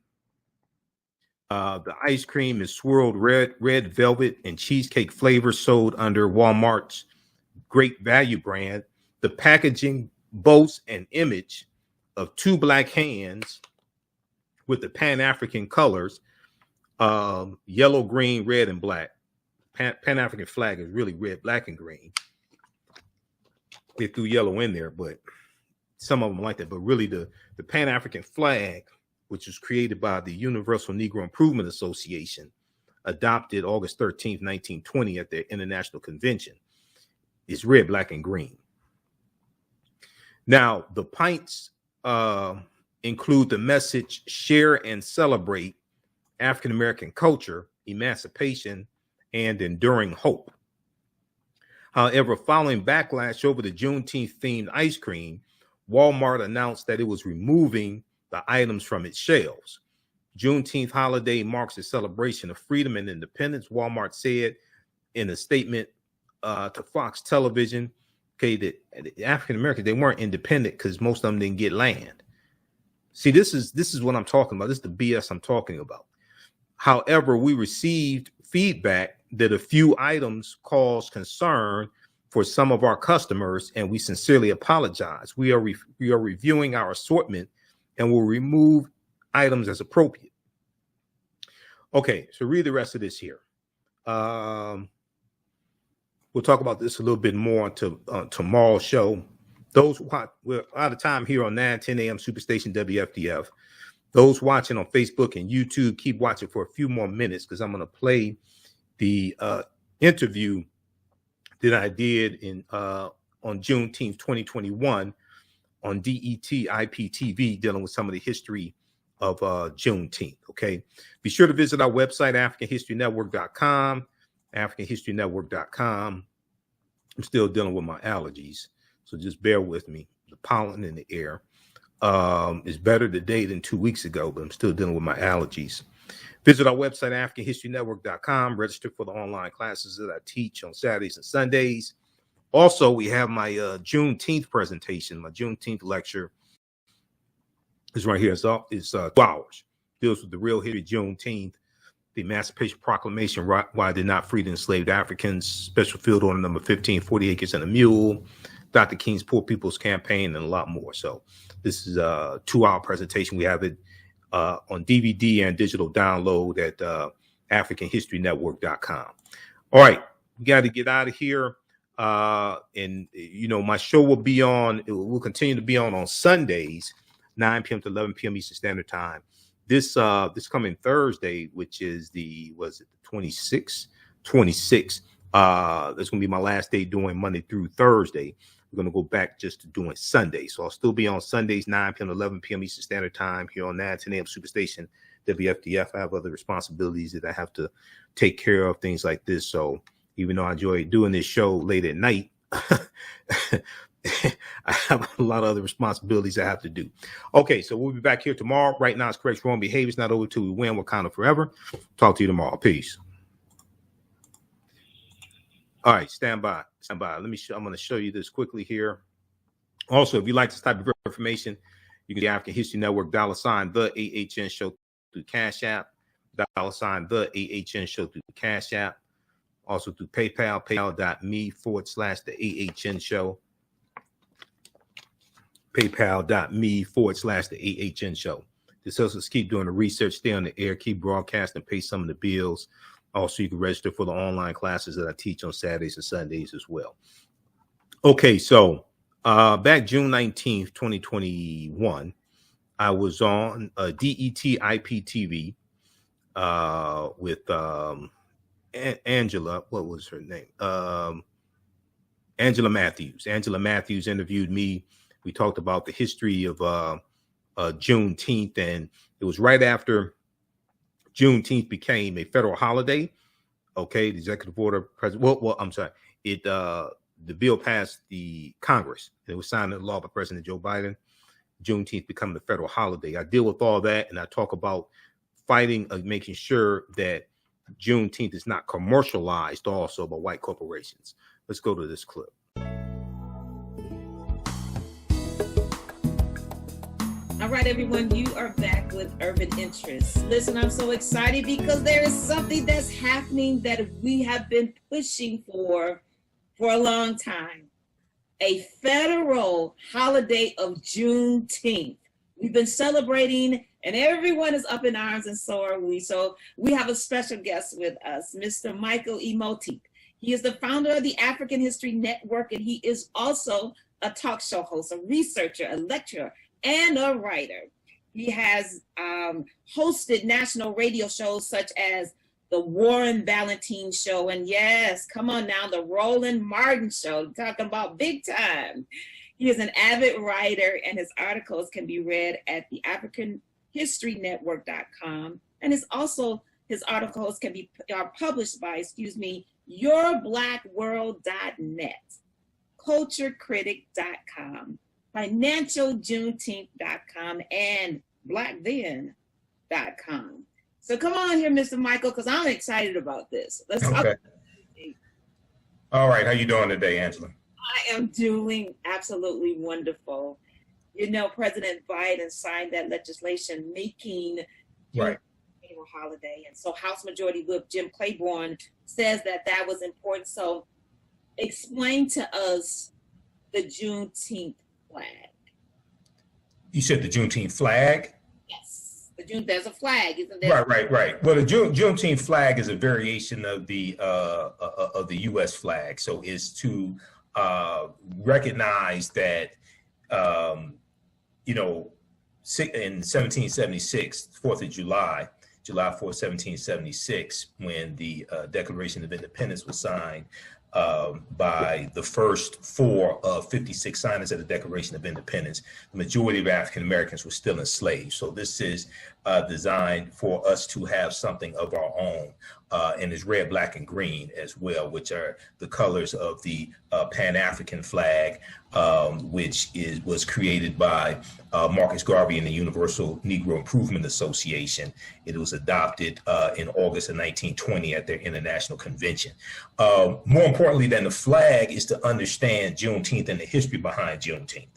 The ice cream is swirled red velvet and cheesecake flavors sold under Walmart's Great Value brand. The packaging boasts an image of two black hands with the Pan-African colors, yellow, green, red, and black. Pan-African flag is really red, black, and green. They threw yellow in there, but some of them like that. But really, the Pan-African flag, which was created by the Universal Negro Improvement Association, adopted August 13th, 1920 at their International Convention, is red, black, and green. Now, the pints include the message, share and celebrate African-American culture, emancipation, and enduring hope. However, following backlash over the Juneteenth-themed ice cream, Walmart announced that it was removing the items from its shelves. Juneteenth holiday marks a celebration of freedom and independence, Walmart said in a statement to Fox Television. Okay, that African Americans, they weren't independent because most of them didn't get land. See, this is what I'm talking about. This is the BS I'm talking about. However, we received feedback that a few items caused concern for some of our customers, and we sincerely apologize. We are reviewing our assortment and will remove items as appropriate. Okay, so read the rest of this here. We'll talk about this a little bit more on tomorrow's show. Those we're out of time here on 9:10 a.m. Superstation WFDF. Those watching on Facebook and YouTube, keep watching for a few more minutes because I'm going to play the interview that I did on Juneteenth 2021 on DET IPTV, dealing with some of the history of Juneteenth. Okay, be sure to visit our website, AfricanHistoryNetwork.com. AfricanHistoryNetwork.com. I'm still dealing with my allergies, so just bear with me. The pollen in the air is better today than 2 weeks ago, but I'm still dealing with my allergies. Visit our website, AfricanHistoryNetwork.com. Register for the online classes that I teach on Saturdays and Sundays. Also, we have my Juneteenth presentation, my Juneteenth lecture is right here. It's 2 hours. Deals with the real history of Juneteenth, the Emancipation Proclamation, why did not free the enslaved Africans, Special Field Order number 15, 40 Acres and a Mule, Dr. King's Poor People's Campaign, and a lot more. So this is a 2-hour presentation. We have it on DVD and digital download at AfricanHistoryNetwork.com. All right, we got to get out of here. And you know, my show will continue to be on Sundays, 9 p.m. to 11 p.m. Eastern Standard Time. This coming Thursday, which is the 26th? 26th. That's gonna be my last day doing Monday through Thursday. We're gonna go back just to doing Sunday. So I'll still be on Sundays, 9 p.m. to 11 p.m. Eastern Standard Time here on 9:10 a.m. Superstation WFDF. I have other responsibilities that I have to take care of, things like this. So even though I enjoy doing this show late at night, I have a lot of other responsibilities I have to do. Okay, so we'll be back here tomorrow. Right now, it's correct wrong behavior. It's not over till we win. Wakanda forever. Talk to you tomorrow. Peace. All right, stand by. I'm going to show you this quickly here. Also, if you like this type of information, you can get African History Network, $ the AHN Show through Cash App, $ the AHN Show through Cash App. Also through PayPal, paypal.me/the AHN Show. PayPal.me/the AHN Show. This helps us keep doing the research, stay on the air, keep broadcasting, pay some of the bills. Also, you can register for the online classes that I teach on Saturdays and Sundays as well. Okay, so back June 19th, 2021, I was on DET IPTV with Angela, what was her name? Angela Matthews. Angela Matthews interviewed me. We talked about the history of Juneteenth, and it was right after Juneteenth became a federal holiday. Okay, the executive order, I'm sorry. The bill passed the Congress. It was signed into law by President Joe Biden. Juneteenth becoming a federal holiday. I deal with all that, and I talk about fighting, making sure that Juneteenth is not commercialized also by white corporations. Let's go to this clip. All right, everyone, you are back with Urban Interests. Listen, I'm so excited because there is something that's happening that we have been pushing for a long time. A federal holiday of Juneteenth. We've been celebrating and everyone is up in arms, and so are we. So we have a special guest with us, Mr. Michael Imhotep. He is the founder of the African History Network, and he is also a talk show host, a researcher, a lecturer, and a writer. He has hosted national radio shows such as the Warren Ballantine Show, and yes, come on now, the Roland Martin Show, talking about big time. He is an avid writer, and his articles can be read at the AfricanHistoryNetwork.com, and his articles can be published by, YourBlackWorld.net, CultureCritic.com, FinancialJuneteenth.com, and BlackThen.com. So come on here, Mr. Michael, because I'm excited about this. Let's talk. All right, how you doing today, Angela? I am doing absolutely wonderful. You know, President Biden signed that legislation making a holiday, and so House Majority Whip Jim Claiborne says that was important. So explain to us the Juneteenth flag. You said the Juneteenth flag? Yes, there's a flag, isn't there? Right. Well, the Juneteenth flag is a variation of the U.S. flag. So it's to recognize that, in 1776, 4th of July 4th, 1776, when the Declaration of Independence was signed by the first 4 of 56 signers of the Declaration of Independence, the majority of African Americans were still enslaved. So this is designed for us to have something of our own. And it's red, black, and green as well, which are the colors of the Pan-African flag, which was created by Marcus Garvey and the Universal Negro Improvement Association. It was adopted in August of 1920 at their international convention. More importantly than the flag is to understand Juneteenth and the history behind Juneteenth.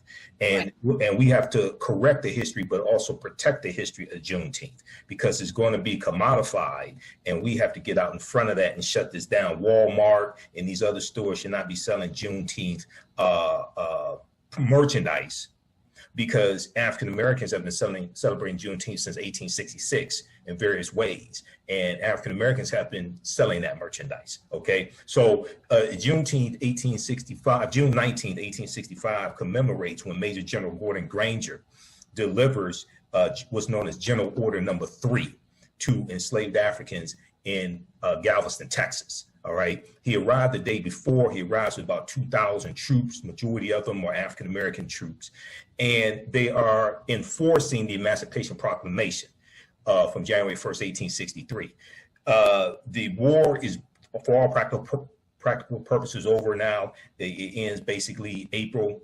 And we have to correct the history, but also protect the history of Juneteenth, because it's going to be commodified, and we have to get out in front of that and shut this down. Walmart and these other stores should not be selling Juneteenth merchandise, because African Americans have been celebrating Juneteenth since 1866 in various ways, and African Americans have been selling that merchandise. Okay, so June 19th, 1865 commemorates when Major General Gordon Granger delivers what's known as General Order Number 3 to enslaved Africans in Galveston, Texas. All right. He arrived the day before. He arrives with about 2,000 troops. Majority of them are African-American troops. And they are enforcing the Emancipation Proclamation from January 1st, 1863. The war is, for all practical purposes, over now. It ends basically April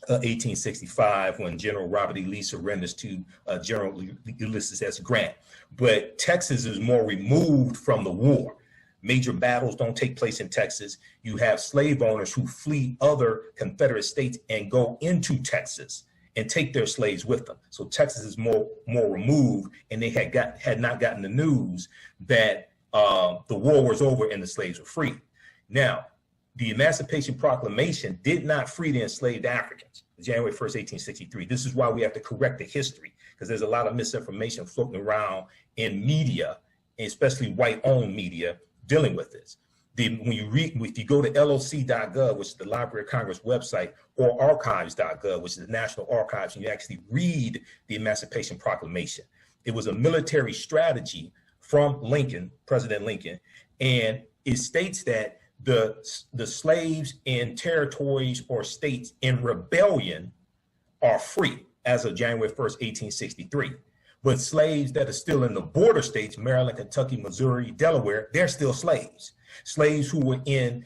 1865, when General Robert E. Lee surrenders to General Ulysses S. Grant. But Texas is more removed from the war. Major battles don't take place in Texas. You have slave owners who flee other Confederate states and go into Texas and take their slaves with them. So Texas is more removed, and they had not gotten the news that the war was over and the slaves were free. Now, the Emancipation Proclamation did not free the enslaved Africans, January 1st, 1863. This is why we have to correct the history, because there's a lot of misinformation floating around in media, especially white-owned media, dealing with this. If you go to LOC.gov, which is the Library of Congress website, or archives.gov, which is the National Archives, and you actually read the Emancipation Proclamation. It was a military strategy from Lincoln, President Lincoln, and it states that the slaves in territories or states in rebellion are free as of January 1st, 1863. But slaves that are still in the border states, Maryland, Kentucky, Missouri, Delaware, they're still slaves. Slaves who were in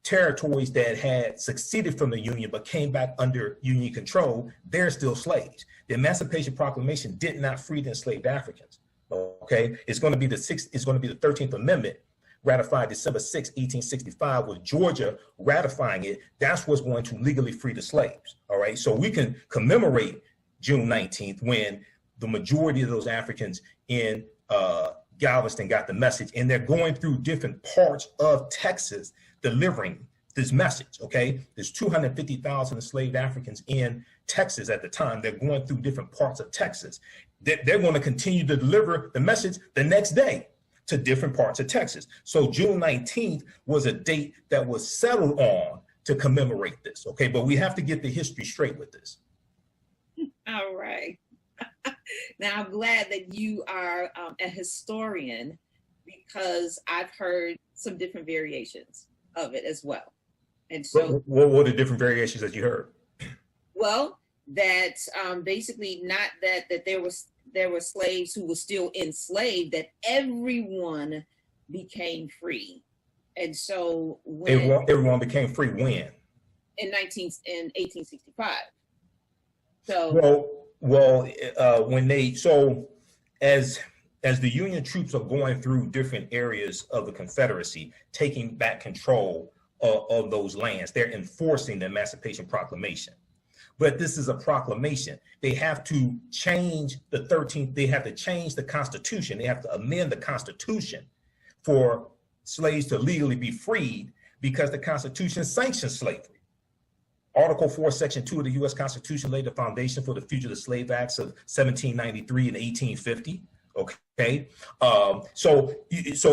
territories that had succeeded from the Union but came back under Union control, they're still slaves. The Emancipation Proclamation did not free the enslaved Africans. Okay, it's going to be the 13th Amendment, ratified December 6, 1865, with Georgia ratifying it. That's what's going to legally free the slaves. All right, so we can commemorate June 19th, when the majority of those Africans in Galveston got the message, and they're going through different parts of Texas delivering this message, okay? There's 250,000 enslaved Africans in Texas at the time. They're going through different parts of Texas. They're going to continue to deliver the message the next day to different parts of Texas. So June 19th was a date that was settled on to commemorate this, okay? But we have to get the history straight with this. All right. Now, I'm glad that you are a historian, because I've heard some different variations of it as well. And so, what were the different variations that you heard? Well, that basically not that there were slaves who were still enslaved, that everyone became free. And so when everyone became free when? In 1865. So when as the Union troops are going through different areas of the Confederacy, taking back control of those lands, they're enforcing the Emancipation Proclamation. But this is a proclamation. They have to change the 13th. They have to change the Constitution. They have to amend the Constitution for slaves to legally be freed, because the Constitution sanctions slavery. Article 4, Section 2 of the U.S. Constitution laid the foundation for the Fugitive Slave Acts of 1793 and 1850. Okay, so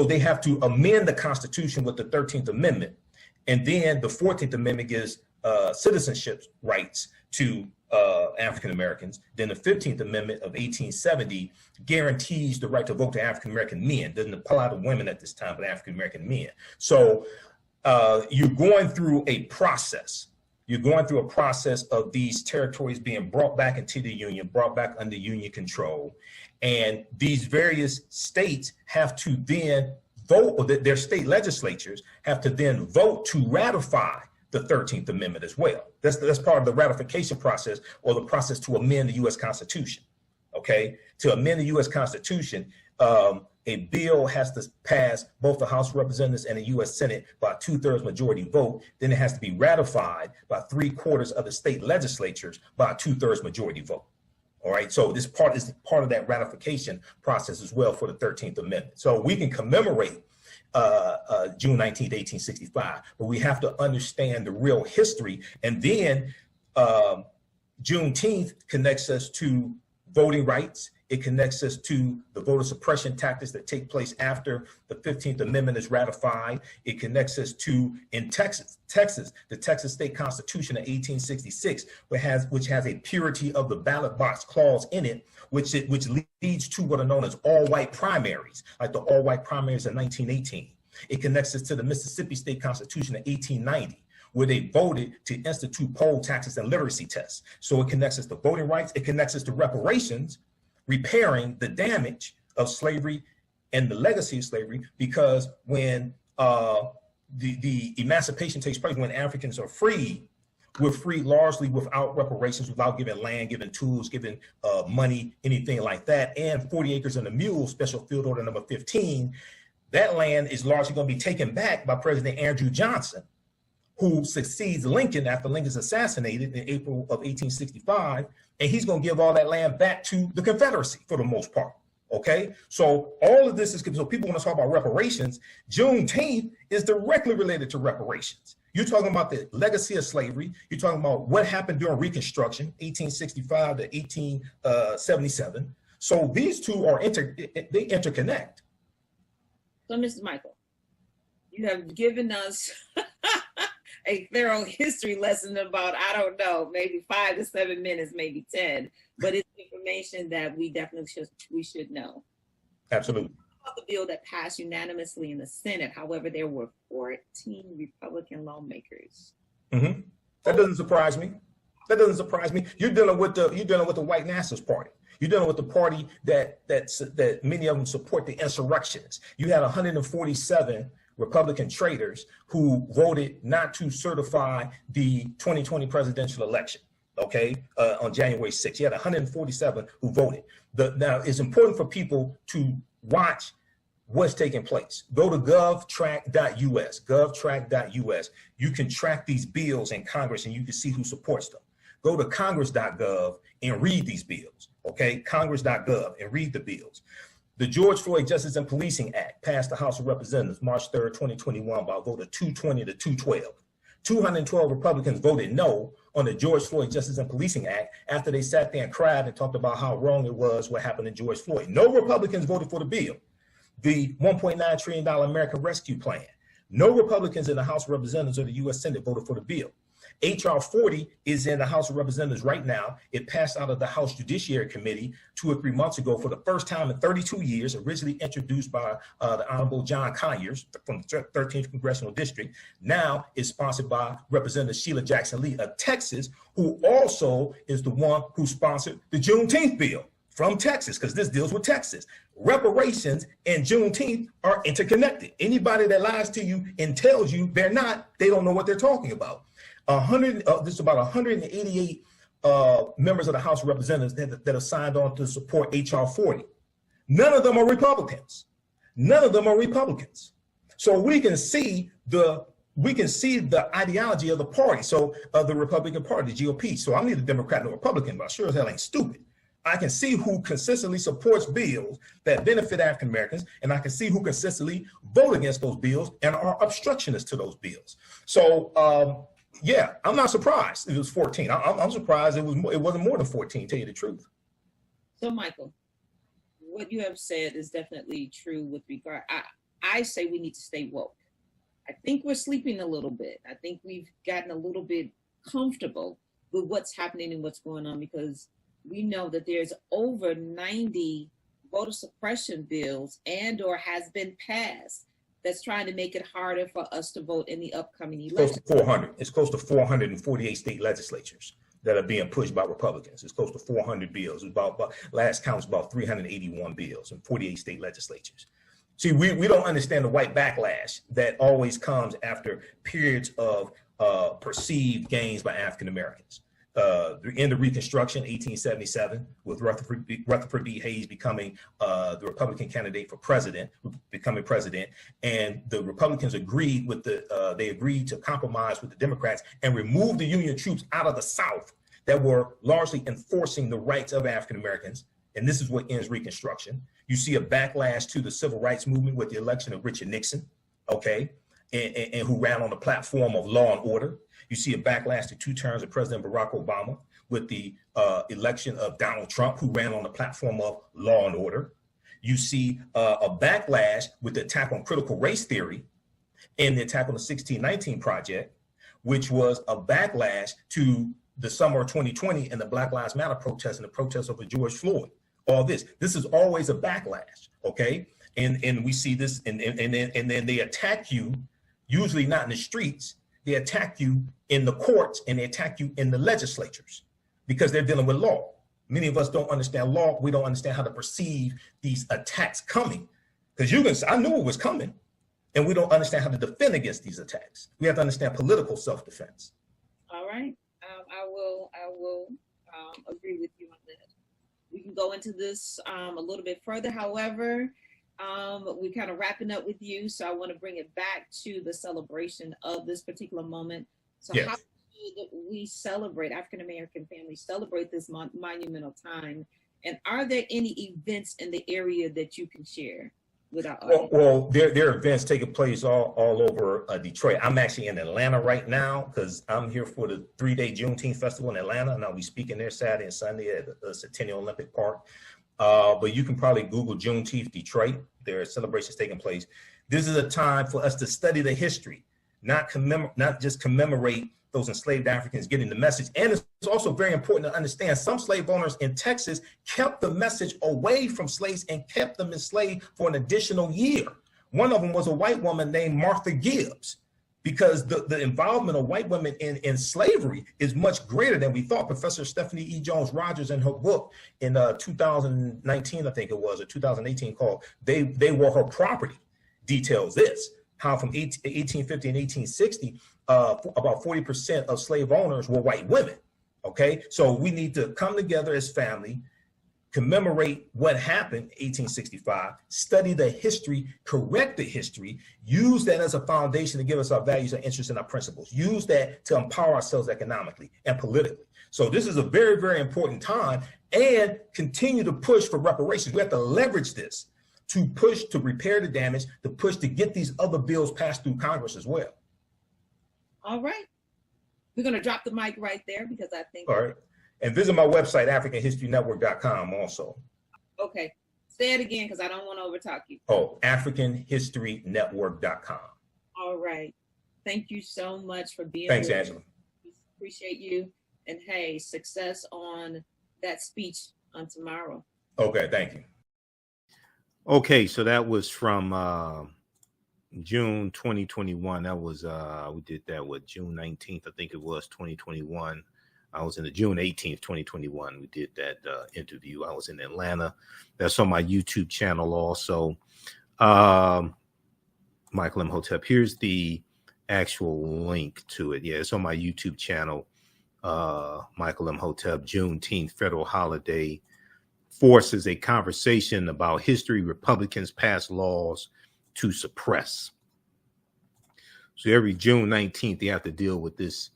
they have to amend the Constitution with the 13th Amendment, and then the 14th Amendment gives citizenship rights to African Americans. Then the 15th Amendment of 1870 guarantees the right to vote to African American men. Doesn't apply to women at this time, but African American men. So you're going through a process. You're going through a process of these territories being brought back into the Union, brought back under Union control. And these various states have to then vote, or their state legislatures have to then vote to ratify the 13th Amendment as well. That's part of the ratification process, or the process to amend the U.S. Constitution. Okay, to amend the U.S. Constitution, a bill has to pass both the House of Representatives and the U.S. Senate by 2/3 majority vote. Then it has to be ratified by 3/4 of the state legislatures by a 2/3 majority vote. All right, so this part is part of that ratification process as well for the 13th Amendment. So we can commemorate June 19th, 1865, but we have to understand the real history. And then Juneteenth connects us to voting rights. It connects us to the voter suppression tactics that take place after the 15th Amendment is ratified. It connects us to, in Texas, the Texas State Constitution of 1866, which has a purity of the ballot box clause in it, which leads to what are known as all-white primaries, like the all-white primaries of 1918. It connects us to the Mississippi State Constitution of 1890, where they voted to institute poll taxes and literacy tests. So it connects us to voting rights. It connects us to reparations, repairing the damage of slavery and the legacy of slavery, because when the emancipation takes place, when Africans are free, we're free largely without reparations, without giving land, giving tools, giving money, anything like that. And 40 acres and a mule, Special Field Order number 15, that land is largely going to be taken back by President Andrew Johnson, who succeeds Lincoln after Lincoln's assassinated in April of 1865, and he's going to give all that land back to the Confederacy for the most part. Okay, so all of this is, so people want to talk about reparations. Juneteenth is directly related to reparations. You're talking about the legacy of slavery. You're talking about what happened during Reconstruction, 1865 to 1877. So these two are they interconnect. So, Mr. Michael, you have given us a thorough history lesson about, I don't know, maybe 5 to 7 minutes, maybe 10, but it's information that we definitely should know. Absolutely. About the bill that passed unanimously in the Senate, however, there were 14 Republican lawmakers. Mm-hmm. That doesn't surprise me. That doesn't surprise me. You're dealing with the white nationalist party. You're dealing with the party that many of them support the insurrectionists. You had 147 Republican traitors who voted not to certify the 2020 presidential election, okay, on January 6th. You had 147 who voted. Now, it's important for people to watch what's taking place. Go to govtrack.us, govtrack.us. You can track these bills in Congress and you can see who supports them. Go to congress.gov and read these bills, okay? Congress.gov and read the bills. The George Floyd Justice and Policing Act passed the House of Representatives March 3rd, 2021 by a vote of 220 to 212. 212 Republicans voted no on the George Floyd Justice and Policing Act after they sat there and cried and talked about how wrong it was what happened to George Floyd. No Republicans voted for the bill. The $1.9 trillion American Rescue Plan. No Republicans in the House of Representatives or the U.S. Senate voted for the bill. H.R. 40 is in the House of Representatives right now. It passed out of the House Judiciary Committee 2 or 3 months ago for the first time in 32 years, originally introduced by the Honorable John Conyers from the 13th Congressional District. Now is sponsored by Representative Sheila Jackson-Lee of Texas, who also is the one who sponsored the Juneteenth bill from Texas, because this deals with Texas. Reparations and Juneteenth are interconnected. Anybody that lies to you and tells you they're not, they don't know what they're talking about. There's about 188 members of the House of Representatives that have signed on to support H.R. 40. None of them are Republicans. None of them are Republicans. So we can see the ideology of the party. So the Republican Party, the GOP. So I'm neither Democrat nor Republican, but I sure as hell ain't stupid. I can see who consistently supports bills that benefit African Americans, and I can see who consistently vote against those bills and are obstructionists to those bills. So yeah, I'm not surprised it was 14. I'm surprised it wasn't more than 14, tell you the truth. So Michael, what you have said is definitely true with regard. I say we need to stay woke. I think we're sleeping a little bit. I think we've gotten a little bit comfortable with what's happening and what's going on, because we know that there's over 90 voter suppression bills and or has been passed that's trying to make it harder for us to vote in the upcoming election. Close to 400. It's close to 448 state legislatures that are being pushed by Republicans. It's close to 400 bills. It's about last count was about 381 bills in 48 state legislatures. See, we don't understand the white backlash that always comes after periods of perceived gains by African Americans. The end of Reconstruction, 1877, with Rutherford B. Hayes becoming the Republican candidate for president, becoming president, and the Republicans agreed with they agreed to compromise with the Democrats and remove the Union troops out of the South that were largely enforcing the rights of African Americans. And this is what ends Reconstruction. You see a backlash to the civil rights movement with the election of Richard Nixon, okay, and who ran on the platform of law and order. You see a backlash to 2 terms of President Barack Obama with the election of Donald Trump, who ran on the platform of law and order. You see a backlash with the attack on critical race theory and the attack on the 1619 Project, which was a backlash to the summer of 2020 and the Black Lives Matter protests and the protests over George Floyd. All this is always a backlash, okay? And we see this, and then they attack you, usually not in the streets. They attack you in the courts and they attack you in the legislatures because they're dealing with law. Many of us don't understand law. We don't understand how to perceive these attacks coming, because I knew it was coming, and we don't understand how to defend against these attacks. We have to understand political self-defense. All right, I will agree with you on that. We can go into this a little bit further. However, we're kind of wrapping up with you, so I want to bring it back to the celebration of this particular moment. So yes. How should we celebrate, African-American families celebrate this monumental time? And are there any events in the area that you can share with our audience? Well, there are events taking place all over Detroit. I'm actually in Atlanta right now because I'm here for the 3-day Juneteenth Festival in Atlanta, and I'll be speaking there Saturday and Sunday at the Centennial Olympic Park. But you can probably Google Juneteenth Detroit. There are celebrations taking place. This is a time for us to study the history, not just commemorate those enslaved Africans getting the message. And it's also very important to understand some slave owners in Texas kept the message away from slaves and kept them enslaved for an additional year. One of them was a white woman named Martha Gibbs, because the involvement of white women in slavery is much greater than we thought. Professor Stephanie E. Jones-Rogers, in her book in 2019, I think it was, or 2018, called They Were Her Property, details this, how from 1850 and 1860, about 40% of slave owners were white women, okay? So we need to come together as family, commemorate what happened in 1865, study the history, correct the history, use that as a foundation to give us our values, our interests, and our principles. Use that to empower ourselves economically and politically. So this is a very, very important time, and continue to push for reparations. We have to leverage this to push to repair the damage, to push to get these other bills passed through Congress as well. All right. We're going to drop the mic right there because I think. All right. And visit my website, AfricanHistoryNetwork.com also. Okay. Say it again because I don't want to overtalk you. Oh, AfricanHistoryNetwork.com. All right. Thank you so much for being Thanks, here. Angela. Appreciate you. And hey, success on that speech on tomorrow. Okay, thank you. Okay, so that was from June 2021. That was we did that with June 19th, I think it was 2021. I was in the June 18th, 2021. We did that interview. I was in Atlanta. That's on my YouTube channel also. Michael Imhotep. Here's the actual link to it. Yeah, it's on my YouTube channel. Michael Imhotep, Juneteenth, federal holiday, forces a conversation about history Republicans passed laws to suppress. So every June 19th, they have to deal with this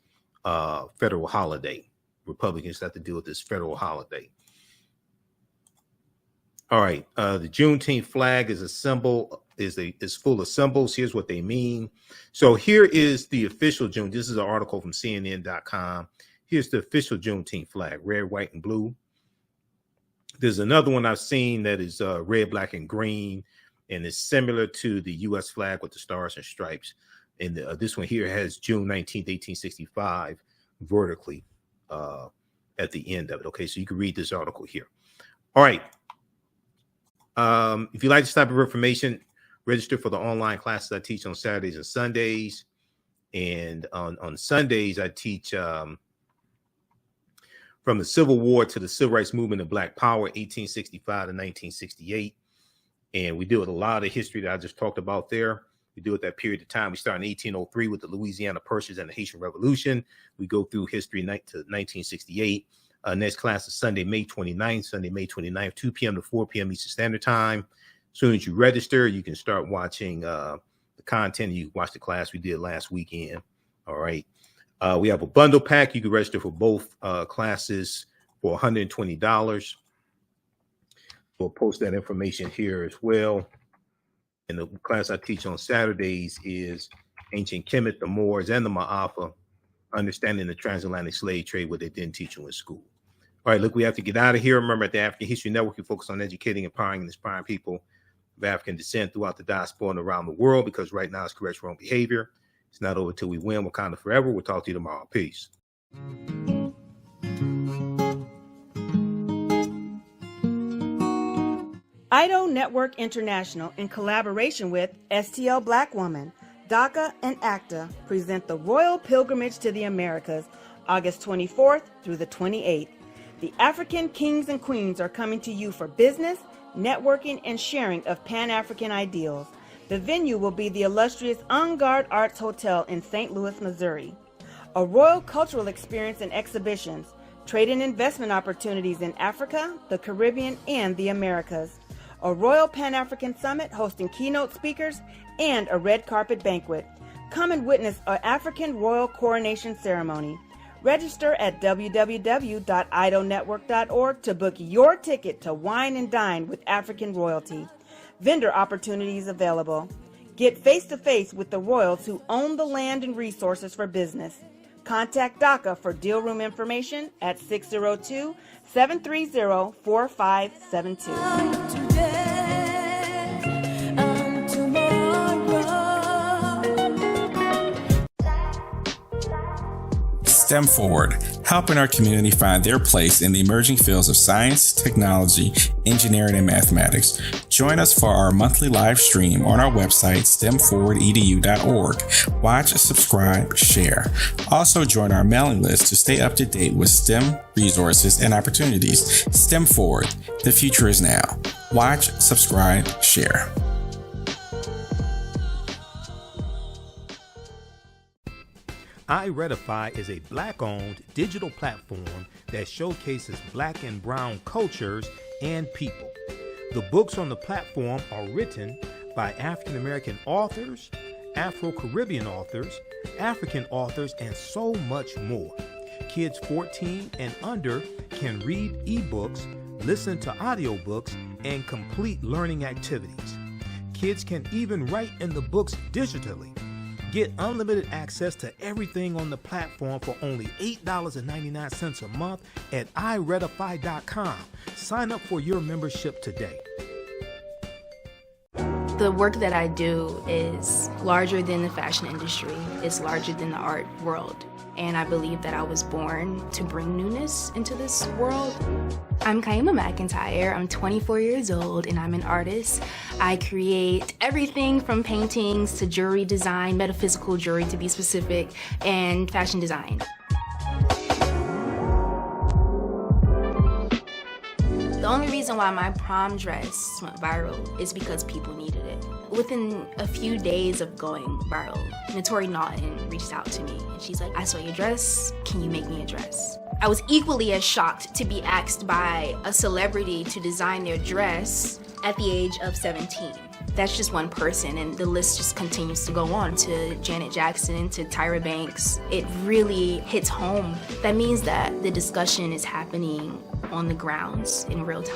federal holiday. Republicans have to deal with this federal holiday. All right. The Juneteenth flag is a symbol, is full of symbols. Here's what they mean. So here is the official June. This is an article from CNN.com. Here's the official Juneteenth flag, red, white, and blue. There's another one I've seen that is red, black, and green, and it's similar to the U.S. flag with the stars and stripes. And this one here has June 19th, 1865 vertically at the end of it. Okay, so you can read this article here. All right. If you like this type of information, register for the online classes I teach on Saturdays and Sundays. And on Sundays, I teach from the Civil War to the Civil Rights Movement and Black Power, 1865 to 1968. And we deal with a lot of the history that I just talked about there. We do it that period of time. We start in 1803 with the Louisiana Purchase and the Haitian Revolution. We go through history to 1968. Next class is Sunday, May 29th, 2 p.m. to 4 p.m. Eastern Standard Time. As soon as you register, you can start watching the content. You watch the class we did last weekend. All right. We have a bundle pack. You can register for both classes for $120. We'll post that information here as well. And the class I teach on Saturdays is Ancient Kemet, the Moors, and the Ma'afa, Understanding the Transatlantic Slave Trade, what they didn't teach you in school. All right, look, we have to get out of here. Remember, at the African History Network, we focus on educating, empowering, and inspiring people of African descent throughout the diaspora and around the world, because right now it's correct wrong behavior. It's not over till we win. Wakanda forever. We'll talk to you tomorrow. Peace. IDO Network International, in collaboration with STL Black Woman, DACA, and ACTA, present the Royal Pilgrimage to the Americas, August 24th through the 28th. The African kings and queens are coming to you for business, networking, and sharing of Pan-African ideals. The venue will be the illustrious En Garde Arts Hotel in St. Louis, Missouri. A royal cultural experience and exhibitions, trade and investment opportunities in Africa, the Caribbean, and the Americas. A Royal Pan-African Summit hosting keynote speakers and a red carpet banquet. Come and witness an African royal coronation ceremony. Register at www.idonetwork.org to book your ticket to wine and dine with African royalty. Vendor opportunities available. Get face-to-face with the royals who own the land and resources for business. Contact DACA for deal room information at 602-730-4572. STEM Forward, helping our community find their place in the emerging fields of science, technology, engineering, and mathematics. Join us for our monthly live stream on our website, stemforwardedu.org. Watch, subscribe, share. Also join our mailing list to stay up to date with STEM resources and opportunities. STEM Forward, the future is now. Watch, subscribe, share. iRedify is a Black-owned digital platform that showcases Black and Brown cultures and people. The books on the platform are written by African American authors, Afro-Caribbean authors, African authors, and so much more. Kids 14 and under can read ebooks, listen to audiobooks, and complete learning activities. Kids can even write in the books digitally. Get unlimited access to everything on the platform for only $8.99 a month at iRedify.com. Sign up for your membership today. The work that I do is larger than the fashion industry. It's larger than the art world. And I believe that I was born to bring newness into this world. I'm Kaima McIntyre. I'm 24 years old and I'm an artist. I create everything from paintings to jewelry design, metaphysical jewelry to be specific, and fashion design. The only reason why my prom dress went viral is because people needed it. Within a few days of going viral, Notori Naughton reached out to me and she's like, I saw your dress, can you make me a dress? I was equally as shocked to be asked by a celebrity to design their dress at the age of 17. That's just one person, and the list just continues to go on to Janet Jackson, to Tyra Banks. It really hits home. That means that the discussion is happening on the grounds in real time.